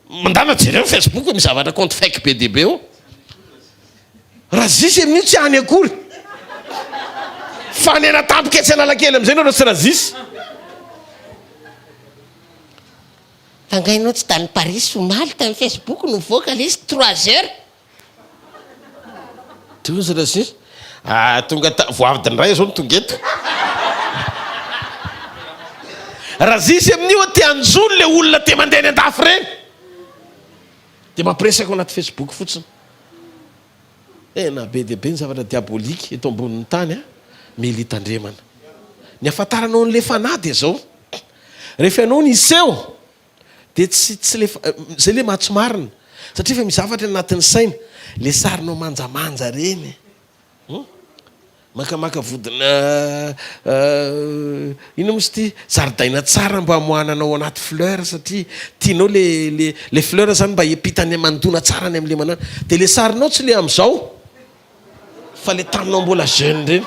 Mandana jereo Facebook misy zavatra compte faiky be diaibe eo razisy amin'io tsy any akory fa nena tampoka etsy analakely am'izay nao tsy razisy fangainao tsy tany Paris somaly tamin'ny Facebook no mivoaka le izy 3 heures tozy razisy tonga voavidindray zao no tonga eto razisy amin'io te anjony le olona te mandeha ny andafy reny dia mampiresaka ao anaty Facebook fotsiny na be dia be ny zavatra diabolika eto ambonin'ny tany mila hitandremana. Ny afantaranao n'le fanahy dia zao rehefa ianao ny iseho dia tsy le zay le mahatsomarina satria fa misy zavatra anatin'ny saina le sarinao manjamanja reny makamaka vodina ino mosy ty zaridaina tsara mba hamohananao anaty fleur satria tianao le fleur zany mba hiampitany mandona tsara ny am'le manana dia le sarinao tsy le am'izao fa le taminao mbola jeune reny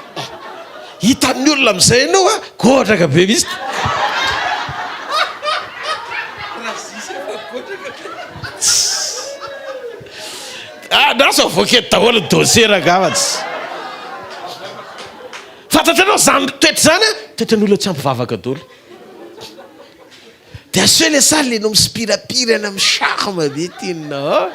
hitan'ny olona am'izay ianao gotraka be misy nasa avokety daholo dossier gavatsy fantatranao zany toetra zany toetran'olona tsy ampivavaka daholo dia asoe le sary le no misipirapirana amin'ny charme be tinina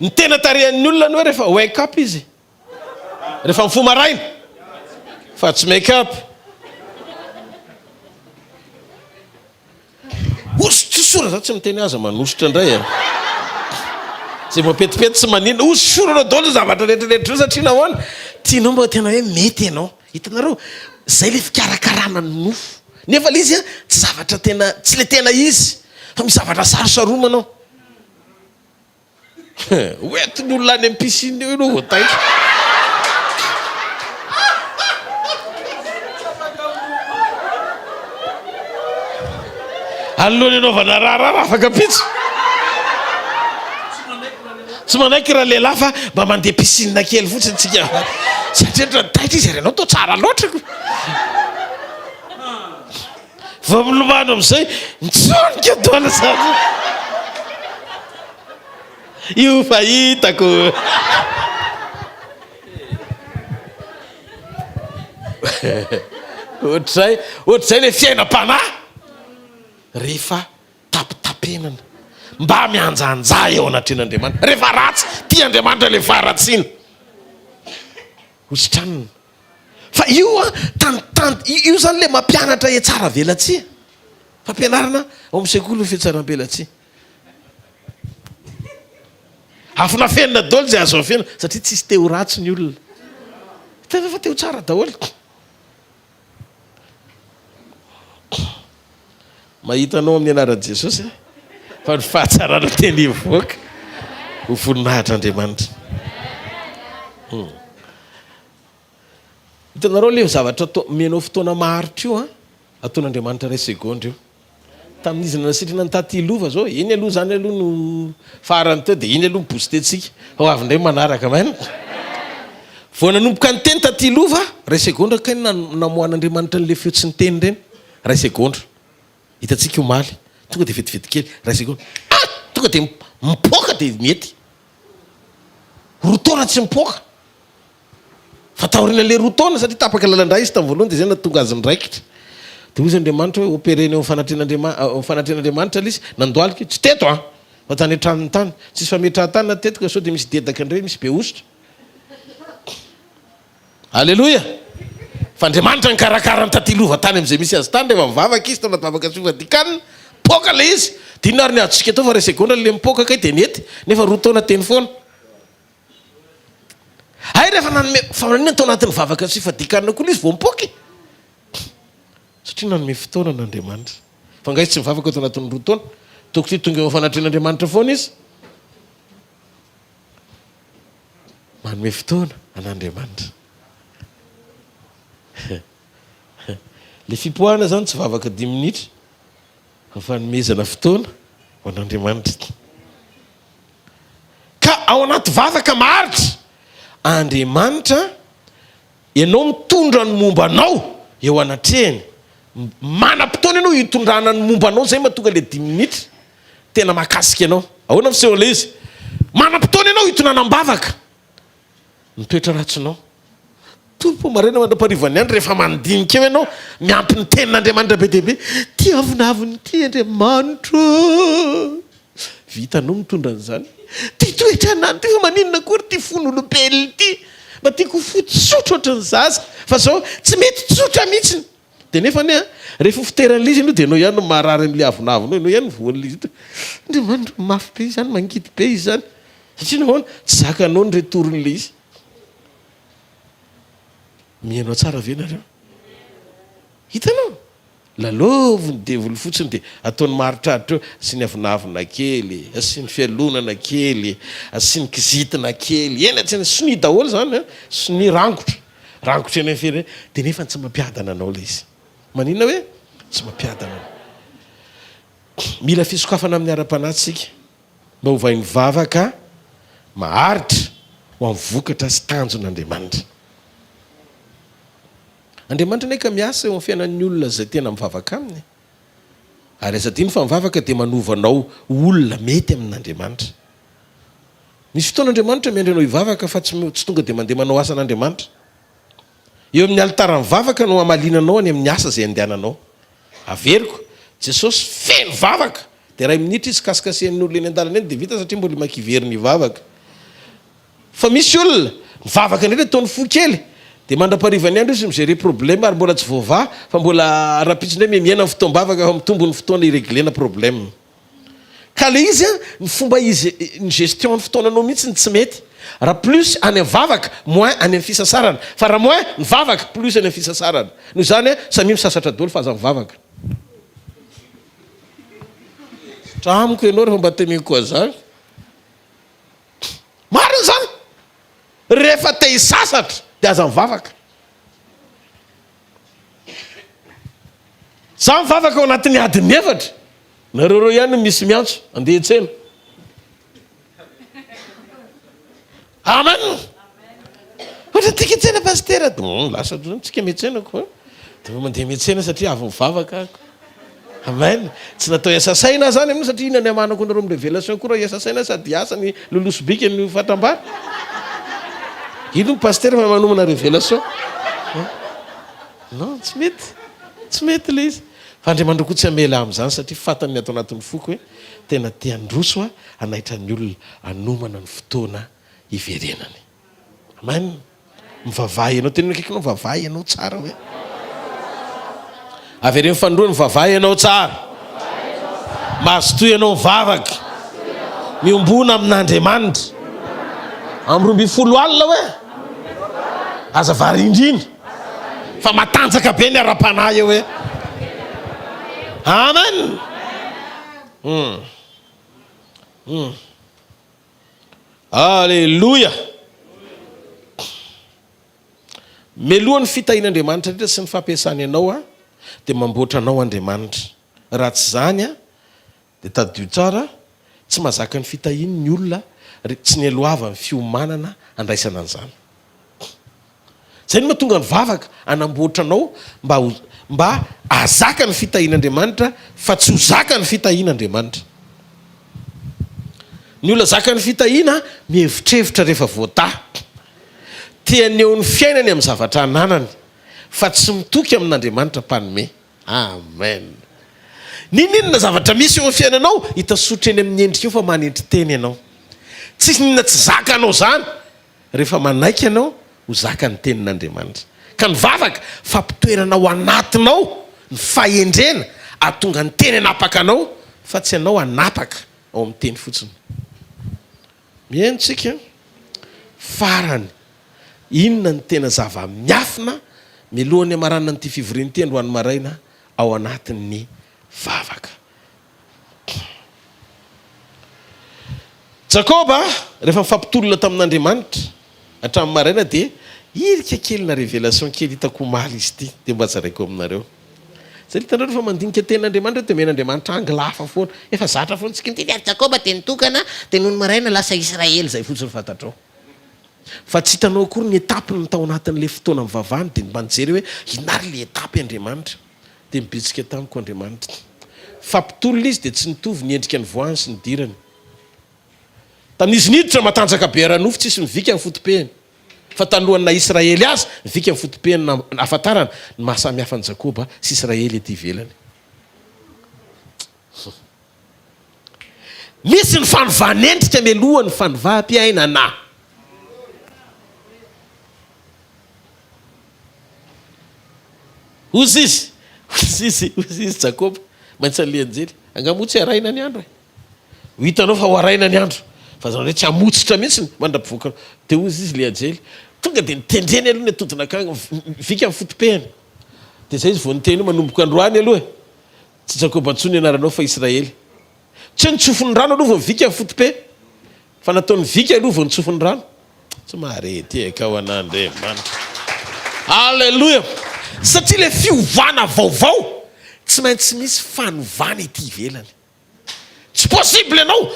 ny tena tarehan'ny olona ny hoe rehefa wake up izy rehefa mifomaraina fa tsy make up osotrisora za tsy miteny aza manositra indray zay mapetipety tsy manina ososora anao daholo zavatra rehetrarehetra io satria nahoana tianao mba tena hoe mety ianao hitanareo zay le fikarakarana ny nofo nefa le izy tsy zavatra tena tsy le tena izy fa misy zavatra sarosaromanao oetiny olona any ampisiny eo anao voataitra alohany anaovana raharara afaka pitso tsy manaiky raha lehilahy fa mba mandeha piscine kely fotsiny tsika satria taitra izy renao to tsara loatra va milomano am'izay mitsonika doana zany io fa hitako ohatr'izay le fiainam-panahy rehefa tapitapenana mba mianjanja eo anatren'Andriamanitra rehefa ratsy tia Andriamanitra le faratsiana ositranina fa io io zany le mampianatra tsara velatsia fampianarana ao amin'ny sekoly fiatsaram-belatsia afina fenina daholo zay azo afena satria tsisy teo ratsy ny olona tena fa teo tsara daholo mahitanao amin'ny anaran'i Jesosy fa ny fahatsarana teny ivoaka ho voninahitr'Andriamanitra hitanareo le zavatra menao fotoana maharitra io ataon'Andriamanitra ray segondy io tamin'izy nanasitrana ny taty lova zao iny aloha zany aloha no farany teo dia iny aloha mipositentsika ho avindray manaraka maina vao nanomboka ny teny taty lova ray segondra ka namoan'andriamanitra n'le feo tsy ny teny reny ray segondra hitantsika omaly tonga dia vetivety kely ray segondra tonga dia mipoaka dia mety rotaona tsy mipoaka fa taorina le rotaona satria tapaka lalandray izy tamin'ny voalohany dia zay natonga azy niraikitra dia ozy andriamanitra hoe opéreny eo fanatren'andriamanitra l izy nandoalika tsy teto fa tany antranony tany tsisy fametrahan-tany natetika sao dia misy dedaka ndray misy be ositra alleloia fa andriamanitra nikarakara ny tatilova tany am'izay misy azy tany rehefa mivavaka izy tao anaty vavaka sy fadikanina poka le izy dia inary ny ajotsika atao fa ray segondra le mipoka kay dia nety nefa rotaona teny foana ay rehefa nanome fa nanina atao anatin'ny vavaka sy fadikanina koa l izy vao mipoky satria nanome fotoana n'andriamanitra fa nga izy tsy mivavaka atao anatin'ny rotaona toko ty tonga eo fanatren'andriamanitra foana izy manome fotoana an'andriamanitra le fipoahana zany tsy vavaka 10 minitra fa fanomezana fotoana ho an'andriamanitra ka ao anaty vavaka maharitra andriamanitra ianao mitondra ny momba anao eo anatrehany manam-potoana ianao hitondrana ny momba anao zay mahatonga le 10 minitra tena mahakasika ianao ahoana fiseho le izy manam-potoana ianao hitonanam-bavaka mitoetra ratsinao tompo marena mandra-parivany andro rehefa mandinika eo ianao miampy ny tenin'andriamanitra be dehibe ty avinaviny ty andriamanitra vitanao mitondra an'izany ty toetra anany ty fa maninona kory ty fon'olobelona ty mba tiako fotsotro ohatran'ny zaza fa zao tsy mety tsotra mihitsiny dia nefa ny rehefa fiteran'le izy aloha dia anao ihany no maharary an'le avinavina anao ihany voan'le izy to andriamanitra mafy be izy zany mangidy be izy zany satria nahoana tsy zakanao ny retorin'le izy mihainao tsara ve nareo hitanao lalovony devoly fotsiny dia ataony maharitraritra eo sy ny avinavina kely sy ny fialonana kely sy ny kizitina kely eny atsy sony daholo zany sony rangotra eny fery dia nefa tsy mampiadana anao le izy maninona hoe tsy mampiadana anao mila fisokafana amin'ny ara-panatsika mba hovainy vavaka maharitra ho amin'ny vokatra sy tanjon'andriamanitra andriamanitra neka miasa eo amin'ny fiainan'ny olona zay tena mivavaka aminy ary azadiny fa mivavaka dia manovanao olona mety amin'andriamanitra misy fotoan'andriamanitra miandry anao hivavaka fa tsy tonga dia mandeha manao asan'andriamanitra eo amin'ny alitara mivavaka no amalinanao any amin'ny asa zay andehananao averiko jesosy feno vavaka dia ray minitra izy kasikasehan'ny olona eny an-dalana eny dia vita satria mbola makivery ny vavaka fa misy olona mivavaka indray ataony fo kely dia mandra-parivany andro izy mizere problème ary mbola tsy voava fa mbola rapitsindray miaina ny fotoam-bavaka fa mitombo ny fotoana ireglena problème ka le izy ny fomba izy ny gestion ny fotoananao mihitsy ny tsy mety raha plus any mivavaka moins any amin'ny fisasarana fa raha moins ny vavaka plus any amin'ny fisasarana noho izany samy misasatra dolo fa aza mivavaka tramiko ianao rehefa mba temeko koa zany mariny zany rehefa te hisasatra dia aza mivavaka za mivavaka ao anatin'ny adiny efatra nareo ihany misy miantso andeha tsena amen ohatra tika tsena pastera lasa tsika metsena koa dia mandeha metsena satria avy mivavaka ako amen tsy natao iasasaina zany aminao satria ina ny amanako nareo amin'ny révélation koa raha iasasaina sady asa ny lolosobika ny fatambara ino paster fa manomana révélation non tsy mety le izy fa andriamanitra koa tsy amela amin'izany satria fatany ny atao anatin'ny foko hoe tena teandroso anaitra ny olona anomana ny fotoana iverenany amen mivavahy ianao tena akaikinao mivavahy ianao tsara hoe avereny fanondroa mivavahy ianao tsara mahazotoy ianao mivavaka miombona amin'andriamanitra amby 20 alina hoe aza varindrina fa matanjaka be ny ara-panahy eo hoe amen alleloia melohan'ny fitahin'andriamanitra rehetra sy ny fampiasany ianao dia mamboatra anao andriamanitra raha tsy zany a dia tadio tsara tsy mahazaka ny fitahiny ny olona tsy ny aloava ny fiomanana andraisana an'izany. Zay no mahatonga ny vavaka anamboatra anao mba azaka ny fitahian'Andriamanitra fa tsy ho zaka ny fitahian'Andriamanitra. Ny olona zaka ny fitahiana mihevitrevitra rehefa voata, tiany eo ny fiainany amin'ny zavatra ananany fa tsy mitoky amin'Andriamanitra mpanome. Amen. Ninona zavatra misy eo amin'ny fiainanao hitasotra eny amin'ny endrika eo fa manentry teny ianao. Tsisy ninona tsy zaka anao zany rehefa manaiky ianao ho zaka ny tenin'Andriamanitra. Ka ny vavaka fampitoerana ao anatinao ny fahendrena ahatonga ny teny anapaka anao fa tsy anao anapaka ao amin'ny teny fotsiny. Mihaino tsika farany inona ny tena zava-miafina milohan'ny amaranina nyity fivorian'ity androany maraina ao anatin'ny vavaka. Jakoba rehefa mifampitolona tamin'Andriamanitra hatramin'ny maraina dia irika kely na révélation kely hitako maly izy ity dia mba zaraiko aminareo. Zay hitanareo rehefa mandinika tenin'Andriamanitra dia men'Andriamanitra anglafa foana efa zatra foana tsika niteny Jakoba teny tokana dia noho ny maraina lasa Israely zay fotsiny fantatrao. Fa tsy hitanao akory ny etapy ny tao anatin'ilay fotoana mivavahany dia mba nijery hoe inary le etapy Andriamanitra dia mibitsika tamiko Andriamanitra. Fampitolona izy dia tsy nitovy ny endrika ny voany sy ny dirany. Tamin'izy niditra matanjaka be aranofo tsisy mivika ny fotopehany. Fa talohan'ny Israely azy mivika ny fotopehany na afantarana ny mahasamihafa ny Jakoba sy Israely ety ivelany. Misy ny fanovan'endrika mialohan'ny fanovam-piainana. Ozy izy Jakoba maintsy alianjely angamotsy araina ny andro. Ho hitanao fa ho araina ny andro. Fa zany hoe tsy hamotsitra mihitsy mandra-pivoaka. Dia ozy izy lianjely tonga dia nitendreny aloha ny atodina akagny vika amin'ny fotopehany. Dia zay izy vao niteny manomboka androany aloha tsy Jakoba ntsony anaranao fa Israely. Tsy nitsofony rano aloha vao vika amin'ny fotopehy fa nataony vika aloha vao nitsofony rano. Tsy marety eka ho an'Andriamanitra. Alleluia. Satria le fiovana vaovao tsy maintsy misy fanovana ety ivelany. Tsy possible ianao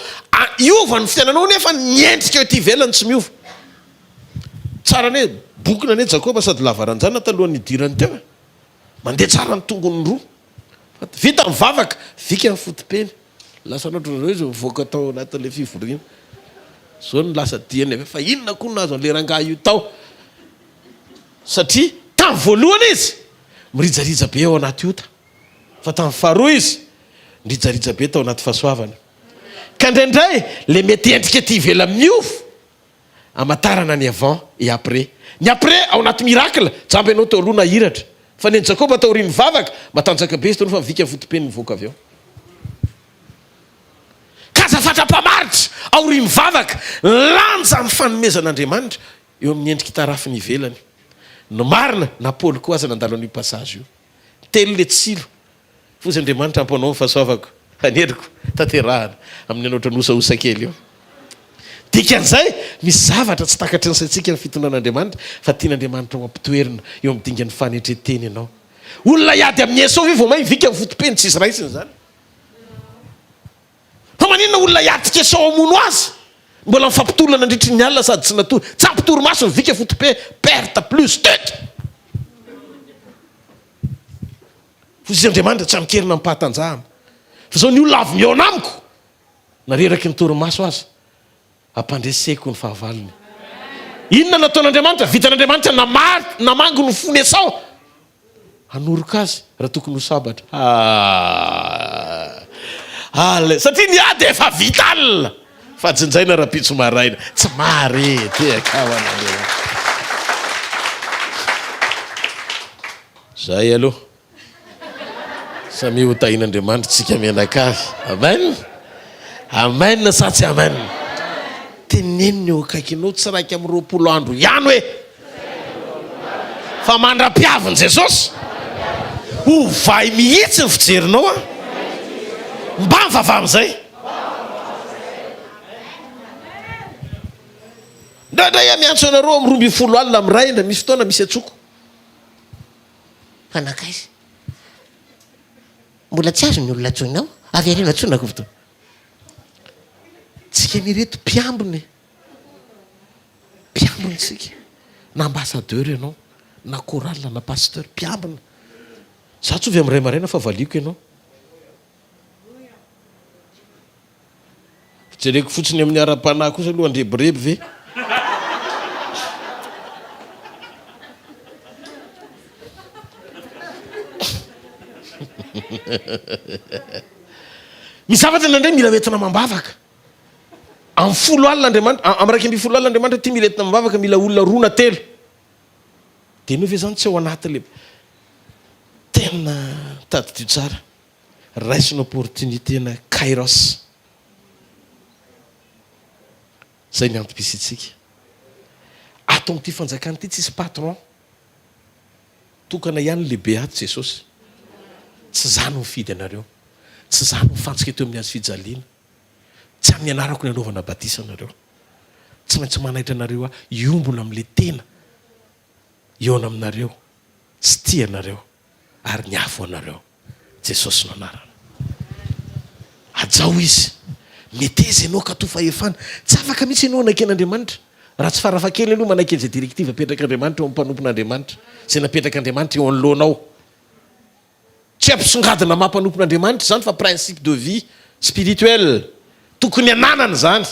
iova ny fiainanao nefa niendrika ety ivelany tsy miova. Tsara ne bokina ne Jakoba sady lavaranjana talohan'ny idirany teo. Mandeha tsara ny tongony roa. Vita mivavaka vika amin'ny fotopeny. Lasa anatro hoe izy mivoaka tao anatin'ilay fivoriana. Zao ny lasa diany fa inona koa nazo an'le rangahy io tao. Satria tamin'ny voalohany izy mirijarija be ao anaty ota. Fa tamin'ny faharoa izy mirijarija be tao anaty fahasoavana. Ka indraindray le mety endrika ety ivelany miofo amatarana ny avant et après. Ny après ao anaty miracle jamby ianao tao aloha nahiratra. Fa ny Jakoba tao ry mivavaka matanjaka be izy tao fa mivika fotopeny mivoaka avy ao. Ka zafatra-pamaritra ao ry mivavaka lanja ny fanomezan'Andriamanitra eo amin'ny endrika tarafiny ivelany. No marina na Paul koa aza nandalo an'io passage io. Telo le tsilo. Fozy Andriamanitra ampanao ny fahasoavako. Haneriko tanterahana amin'ny anoatra nosaosa kely io. Dikan'izay misy zavatra tsy takatry ny saintsika ny fitondran'Andriamanitra fa tian'Andriamanitra ho ampitoerina eo amin'ny dingan'ny fanetreteny ianao. Olona iady amin'ny Esau io vao may vika ny fotopeny tsisy raisiny zany. Fa maninona olona iadika Esau amono azy? Mbola mifampitolona nandritry ny alina sady tsy natory. Tsy ampitory maso ny vika fotope perte plus tête. Fozy Andriamanitra tsy amikerina ampahatanjahana. Fa zao ny olona avy miaona amiko nareraky ny torimaso azy ampandreseko ny fahavalony. Inona nataon'Andriamanitra? Vitan'Andriamanitra namango ny fony Esau hanoroka azy raha tokony ho sabatra. Satria ny ady efa vita alina fa jinjaina raha-pitso maraina tsy marety akavan'Andriamanitra. Zay aloha samy ho tahin'Andriamanitra tsika mianakavy. Amen. Amen sa tsy amen. Teneniny eo akaikinao tsy raiky amin'ny 20 andro ihany hoe fa mandra-piavin' Jesosy ho vai mihitsy ny fijerinao a mba mivava amin'izay. Ndraindray miantso anareo amin'ny 12 alina amin'ny ray ndra misy fotoana misy atsoko. Fanakaiza mbola tsy azo ny olona tsoinao avy arena tsonako foto tsika mireto mpiambiny tsika na ambassadeur ianao na choral na pasteur mpiambina za tsy ovy am'ray maraina fa valiko ianao jereko fotsiny amin'ny ara-panahy kosa aloha andreboreby ve misavatra nandray mila entina mambavaka am' folo alina andriamanitra am'raiky amby folo alina andriamanitra ty mila entina mambavaka mila olona roa na telo de nao ve zany tsy ao anaty le tena taditio tsara raisiny opportunité na kairos zay ny antom-pisitsika ato am'ty fanjakany ty tsisy patron tokana ihany lehibe ato jesosy tsy zany mifidy anareo tsy zany mifantsika teo amin'ny azy fijaliana tsy amin'ny anarako ny anaovana batisa anareo tsy maintsy manaitra anareo iombona am'le tena eona aminareo tsy tia anareo ary ny afo anareo jesosy no anarana ajao izy mety izy ianao ka tofahefana tsy afaka mihitsy ianao anaiken'andriamanitra raha tsy farafakely aloha manaiky an'izay direktiva apetrak'andriamanitra eo ampanompon'andriamanitra zay napetrak'andriamanitra eo anoloanao tsy ampisongadina mampanopin'andriamanitra zany fa principe de vie spirituelle tokony ananana zany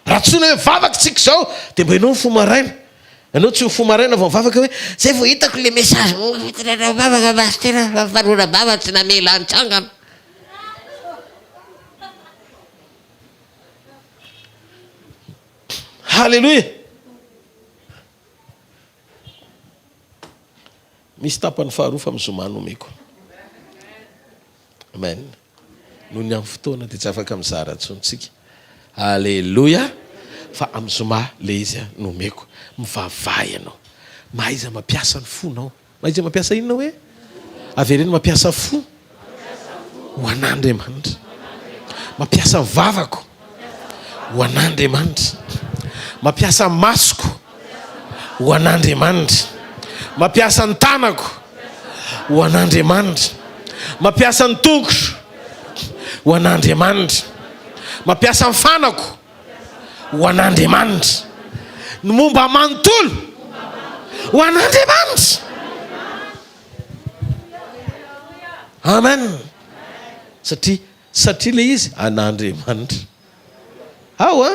raha tsona hoe vavaka tsika zao de mba ianao nyfo maraina ianao tsy fo maraina vao mivavaka hoe zay vo hitako le message vavaka mastera varora bava tsy namela antsangana halleloia misy tapany faharoa fa mizomano omeko amen noho ny amin'ny fotoana de tsy afaka mizara ntsontsika halleloia fa am'zoma le izy a nomeko mivavay ianao mahaiza mampiasa ny fonao mahaiza mampiasa inona hoe avereny mampiasa fo ho an'andriamanitra mampiasa vavako ho an'andriamanitra mampiasa masoko ho an'andriamanitra mampiasa ny tanako ho an'andriamanitra mampiasa ny tongotro ho an'andriamanitra mampiasa ny fanako ho an'andriamanitra ny momba manontolo ho an'andriamanitra amen satria le izy an'andriamanitra ao a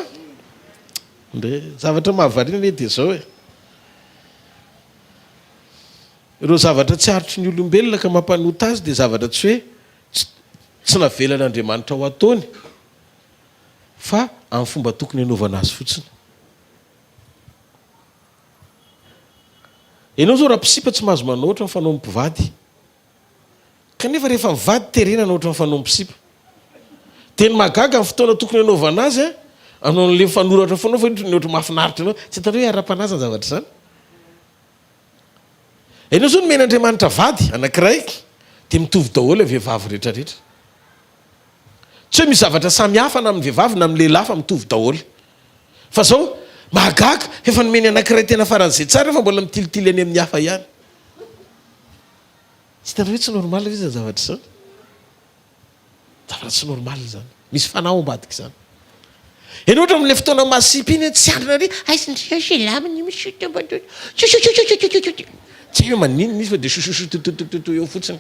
nde zavatra mahavariana le de zao e ireo zavatra tsy arotry ny olombelona ka mampanota azy de zavatra tsy hoe tsy navelan'andriamanitra ho ataony fa amin'ny fomba tokony hanaovana azy fotsiny ianao zao raha pisipa tsy mahazo manao ohatra ny fanao mpivady kanefa rehefa mivady terenana ohatra ny fanao mpisipa teny magaga amin'ny fotoana tokony hanaovana azy a anao n'le mifanoratra foanao fa ny ohatra mahafinaritra anao tsy hitany hoe ara-panazany zavatra zany ianao zao nomen'andriamanitra vady anankiray de mitovy daholo e vehivavy rehetrarehetra tsy hoe misy zavatra samy hafa na amin'ny vehivavy na amin'ny lehilahy fa mitovy daholo fa zao mahagaga efa nomeny anankiray tena faran'izay tsara fa mbola mitilitily any amin'ny hafa ihany tsy hitany hoe tsy normal izy zany zavatra zany zavatra tsy normal zany misy fanao ambadika zany eny ohatra am'le fotoana masipy iny tsy andrina ry aisylaminy misotobado tsy hoe maninona izy fa de sososototototo eo fotsiny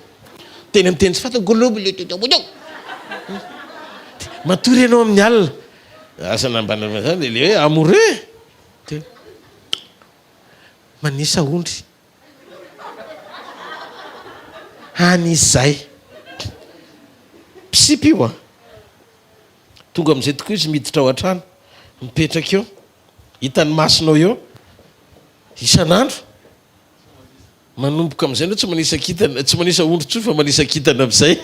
teny am'teny tsy fata golobo le totobodo matory ianao amin'ny alina asa nambana zany le hoe amoureux te manisa ondry anisy zay pisipy io a tonga am'izay tokoa izy miditra ao an-trano mipetraka eo hitany masonao eo isan'andro manomboka am'izay no tsy manisakitana tsy manisa ondry tsoy fa manisakitana am'izay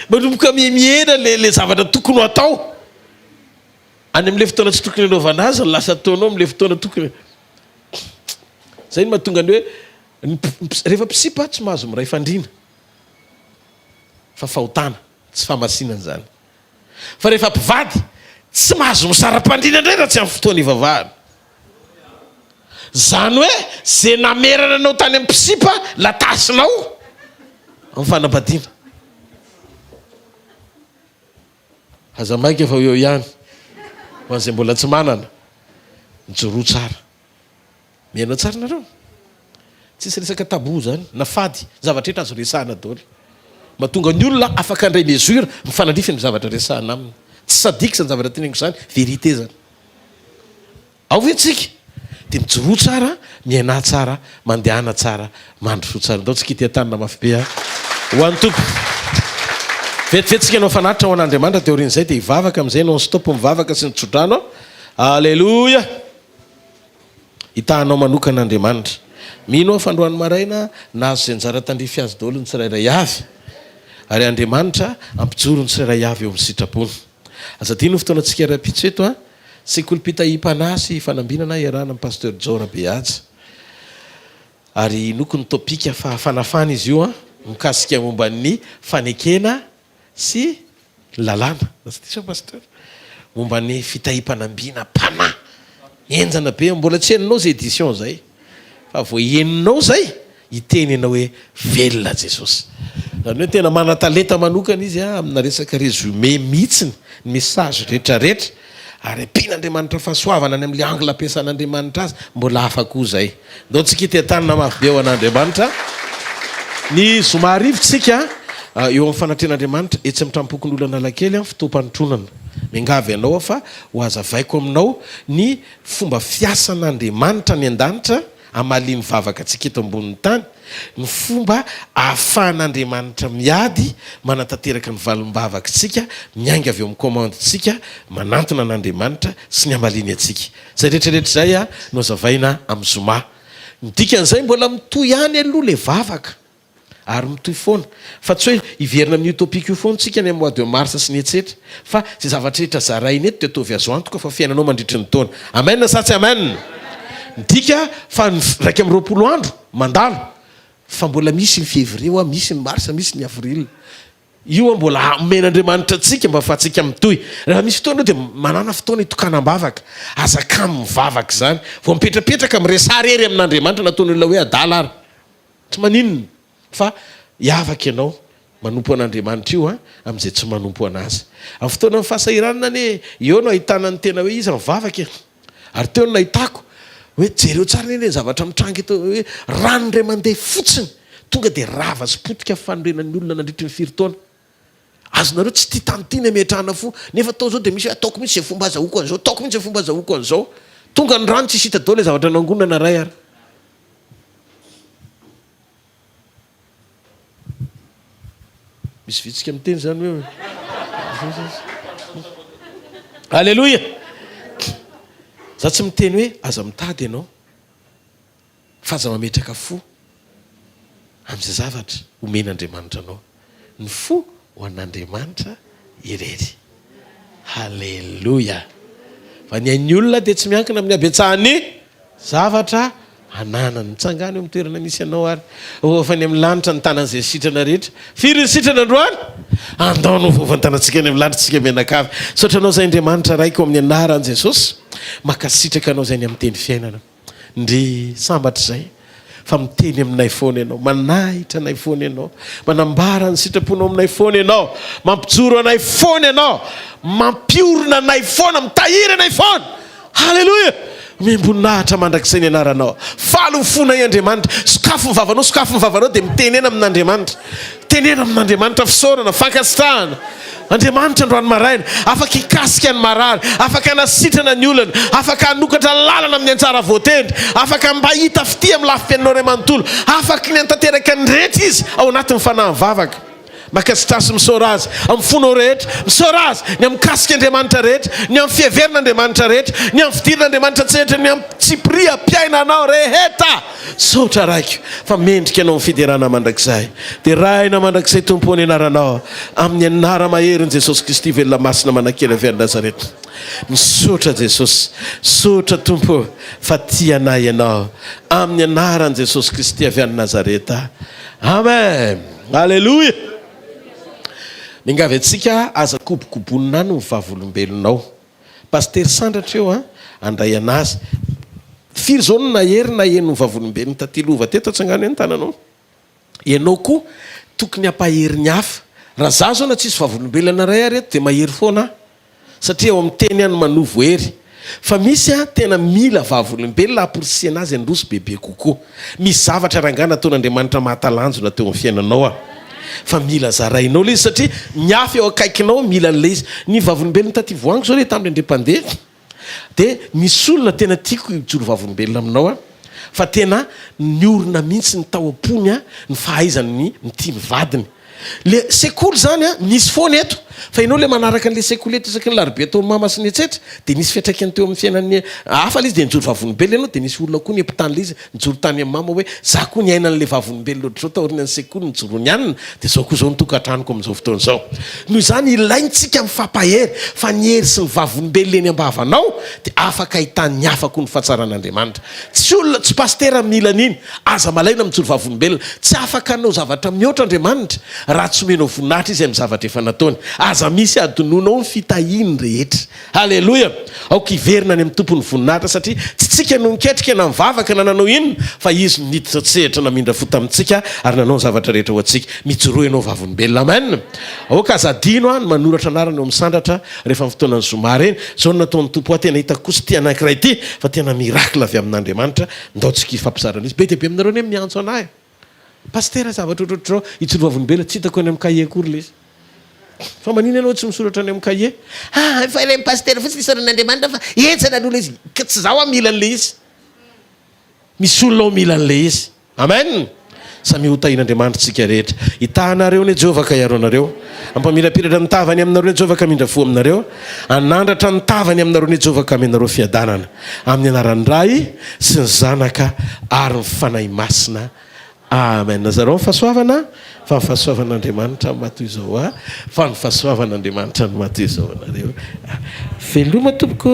manomboka mihena le zavatra tokony ho atao any am'le fotoana tsy tokony anaovana azy lasa ataonao am'le fotoana tokony zay no mahatonga ny hoe rehefa pisipa tsy mahazo miray fandrina fa fahotana tsy fahamasinana zany fa rehefa mpivady tsy mahazo misara-pandrina indray raha tsy amin'ny fotoana ivavahana Zany hoe zay namerana anao tany amin'ny pisipa latasinao amin'ny fanambadiana. Aza maika efa eo ihany ho an'izay mbola tsy manana mijoroa tsara. Mihainao tsara nareo? Tsisy resaka tabo zany, nafady zavatra etra azo resahana daholo. Mahatonga ny olona afaka andray mesure mifanandrify ny zavatra resahana aminy. Tsy sadiky zany zavatra teneniko zany, vérité zany. Ao ve tsika dia mijoroa tsara, miaina tsara, mandehana tsara, mandrosoa tsara. Ndao tsika ity-tanana mafy be ho an'ny tompo. Vetivetsika ianao fanatitra ho an'Andriamanitra dia orin'izay dia hivavaka amin'izay ianao stop mivavaka sy nitsodrano. Alleluia. Hitahanao manokana Andriamanitra. Mino aho fandroany maraina nahazo izay njara tandrify azy daholo ny tsirairay avy. Ary Andriamanitra ampijoro ny tsirairay avy eo amin'ny sitrapony. Aza dino fotoana antsika ra-pitso eto Sekoly Famahana fanambinana iarahana amin'ny pasteur Jora Beaja. Ary noko ny topika fanafana izy io mikasika momba ny fanekena sy lalàna. Sa pasteur momba ny fitahim-panambina pana enjana be, mbola tsy heninao zay édition zay fa vo heninao zay hiteny ianao hoe velona Jesosy. Zany hoe tena mana-talenta manokana izy amina resaka résumé mihitsiny ny message rehetrarehetra. Ary ampian'Andriamanitra fahasoavana any amin'ny angle ampiasan'Andriamanitra azy mbola hafa koa zay. Ndao tsika ity-tanana mafy be ao an'Andriamanitra. Ny zoma arivotsika eo amin'ny fanatrehan'Andriamanitra etsy amin'ny trampokon'olana lakely fitoam-panotronana. Mingavy ianao fa ho azavaiko aminao ny fomba fiasan'Andriamanitra ny an-danitra amaliany vavaka antsika eto ambonin'ny tany, ny fomba ahafahan'Andriamanitra miady manatanteraka ny valim-bavakantsika, miainga avy eo amin'ny komandintsika, manantona an'Andriamanitra sy ny amaliany antsika. Zay rehetrarehetra zay no zavaina amin'ny zoma. Ny dikan'izay mbola mitoy ihany aloha le vavaka ary mitoy foana. Fa tsy hoe hiverina amin'ny utopika io foana tsika ny amin'ny mois de mars sy ny etsetra, fa zay zavatra rehetra zarainy eto dia ataovy azo antoka fa fiainanao mandritry ny taona. Amen sa tsy amen? Dika fa raiky amin'ny 20 andro mandalo fa mbola misy ny février, misy ny mars, misy ny avril. Io mbola omen'Andriamanitra antsika mba ahafahantsika mitoy. Raha misy fotoana dia manana fotoana hitokanam-bavaka, azakamy mivavaka zany, vao mipetrapetraka miresarery amin'Andriamanitra nataony olona hoe adala ary. Tsy maninona fa hiavaka ianao manompo an'Andriamanitra io amin'izay tsy manompo anazy. Amin'ny fotoana ny fahasahiranana ny eo no ahitana ny tena hoe izy mivavaka ary teo no nahitako hoe jereo tsara ny zavatra mitranga eto hoe rano ray mandeha fotsiny tonga dia rava sy potika fanorenan'ny olona nandritry ny 4 taona. Azonareo tsy tia tanotiana miatrahana fo nefa tao zao dia misy ataoko mihitsy zay fomba azahoako an'izao, ataoko mihitsy zay fomba azahoako an'izao. Tonga ny rano tsy hita daholo le zavatra nangonana ray ary. Misy vitsika miteny zany hoe Alleluia. Za tsy miteny hoe aza mitady ianao fa aza mametraka fo amin'izay zavatra omen'Andriamanitra anao. Ny fo ho an'Andriamanitra irery. Halleluia. Fa ny ain'ny olona dia tsy miankina amin'ny abetsahany zavatra ananany. Mitsangany eo amin'ny toerana misy ianao ary fa ny amin'ny lanitra ny tanan'izay sitrana rehetra. Firy ny sitrana androany? Andao no vovantanantsika ny amin'ny lanitra tsika mianakavy. Sotranao zay Andriamanitra raiko amin'ny anaran'i Jesosy, makasitraka anao zay ny amin'ny teny fiainana. Ndry sambatra zay fa miteny aminay foana ianao, manahitra anay foana ianao, manambara ny sitraponao aminay foana ianao, mampijoro anay foana ianao, mampiorona anay foana, mitahiry anay foana. Halleluia. Miambonahitra mandrakizay ny anaranao. Falo fona i Andriamanitra. Sokafo ny vavanao dia mitenena amin'Andriamanitra. Tenena amin'Andriamanitra fisaorana, fankasitrahana. Andriamanitra androany maraina afaka hikasika ny marary, afaka hanasitrana ny olana, afaka hanokatra lalana amin'ny antsara voatendry, afaka mba hita fity amin'ny lafi-piainanao ray manontolo, afaka ny antanteraka ny rehetra izy ao anatin'ny fanahy-vavaka. Makasitrasy misaora azy amin'ny fonao rehetra, misaora azy ny amin'ny kasika Andriamanitra rehetra, ny amin'ny fiheverina rehetra, ny amin'ny fidirin'Andriamanitra tsetra, ny amin'ny tsipria piainanao rehetra. Saotra raiko fa mendrika ianao amin'ny fiderana mandrakizay. Dia raina mandrakizay tompo ny anaranao amin'ny anara maherin'i Jesosy Kristy velona masina manakely avy any Nazareta. Misaotra Jesosy, saotra tompo fa tia anay ianao amin'ny anaran'i Jesosy Kristy avy any Nazareta. Amen. Alleluia. Mingavy antsika aza kobokobonina any ny vavolombelonao. Paster sandratra eo andray anazy firy zao no nahery na eno vavolombelony tatilova teto atsangano eny tananao ianao koa tokony hampahery ny hafa raha za zao na tsisy vavolombelona ray areto dia mahery foana satria ao amin'ny teny any manovo hery fa misy a tena mila vavolombelona aporisia anazy androso bebe kokoa misy zavatra rangana ataon'andriamanitra mahatalanjona teo amin'ny fiainanao a fa mila zarainao le izy satria miafy eo akaikinao mila n'le izy ny vavolombelona taty voango zao le tamin'ny indre-pandeha dia misy olona tena tiako ijoro vavolombelona aminao a fa tena ny orona mihitsy ny tao am-pony a ny fahaizany ny tia mivadiny le sekoly zany a misy foana eto fa ianao le manaraka an'le sekoly eto isaky ny larobe ataony mama sy ny etsetra dia nisy fiatraikany teo amin'ny fiainan'ny hafa le izy dia nijoro vavolombelona ianao dia nisy olona koa ny empitany le izy nijoro tany amin'ny mama hoe za koa ny ainan'le vavolombelona ohatr'izao taorina ny sekoly nijoro ny anina dia zao koa zao nitokantranoko amin'izao fotoana izao noho izany ilaintsika mifampahery fa ny hery sy ny vavolombelona eny ambavanao dia afaka ahitany afako ny fahatsaran'andriamanitra tsy olona tsy pastera mila an'iny aza malaina mijoro vavolombelona tsy afaka anao zavatra mihoatra andriamanitra raha tsy omenao voninahitra izy amin'ny zavatra efa nataony aza misy adononao ny fitahiny rehetra halleloia aoka iverina any amin'ny tompony voninahitra satria tsy tsika no niketrika na mivavaka na nanao inona fa izy niditra tsehatra namindra fota amintsika ary nanao ny zavatra rehetra ho antsika mijoro ianao vavolombelona amen aoka azadino a ny manoratra anarany eo misandratra rehefa ny fotoanany zomary eny zao no nataon'ny tompo a tena hitako kosa ty anankiray ity fa tena mirakla avy amin'andriamanitra ndaotsika ifampizarana izy be dia be aminareo ny miantso anahy pastera zavatra ohatrohatr'izao itsoro vavolombelona tsy hitako any amin'ny kahie akory le izy fa manino ianao tsy misoratra any amin'ny kahie fa ilay pastera fotsiny isaran'andriamanitra fa etsana alola izy ka tsy zaho a mila an'le izy misy olona ao mila an'le izy amen samy hotahin'andriamanitra tsika rehetra hitahanareo ny jehovah ka iaro anareo ampamirapiratra ny tavany aminareo ny jehovah ka mindra fo aminareo anandratra ny tavany aminareo ny jehovah ka aminareo fiadanana amin'ny anaran'ny ray sy ny zanaka ary ny fanahy masina amen nazareo ny fahasoavana fa ny fahasoavan'andriamanitra ny matoy izao a fa ny fahasoavan'andriamanitra ny matoy izao anareo veloma tompoko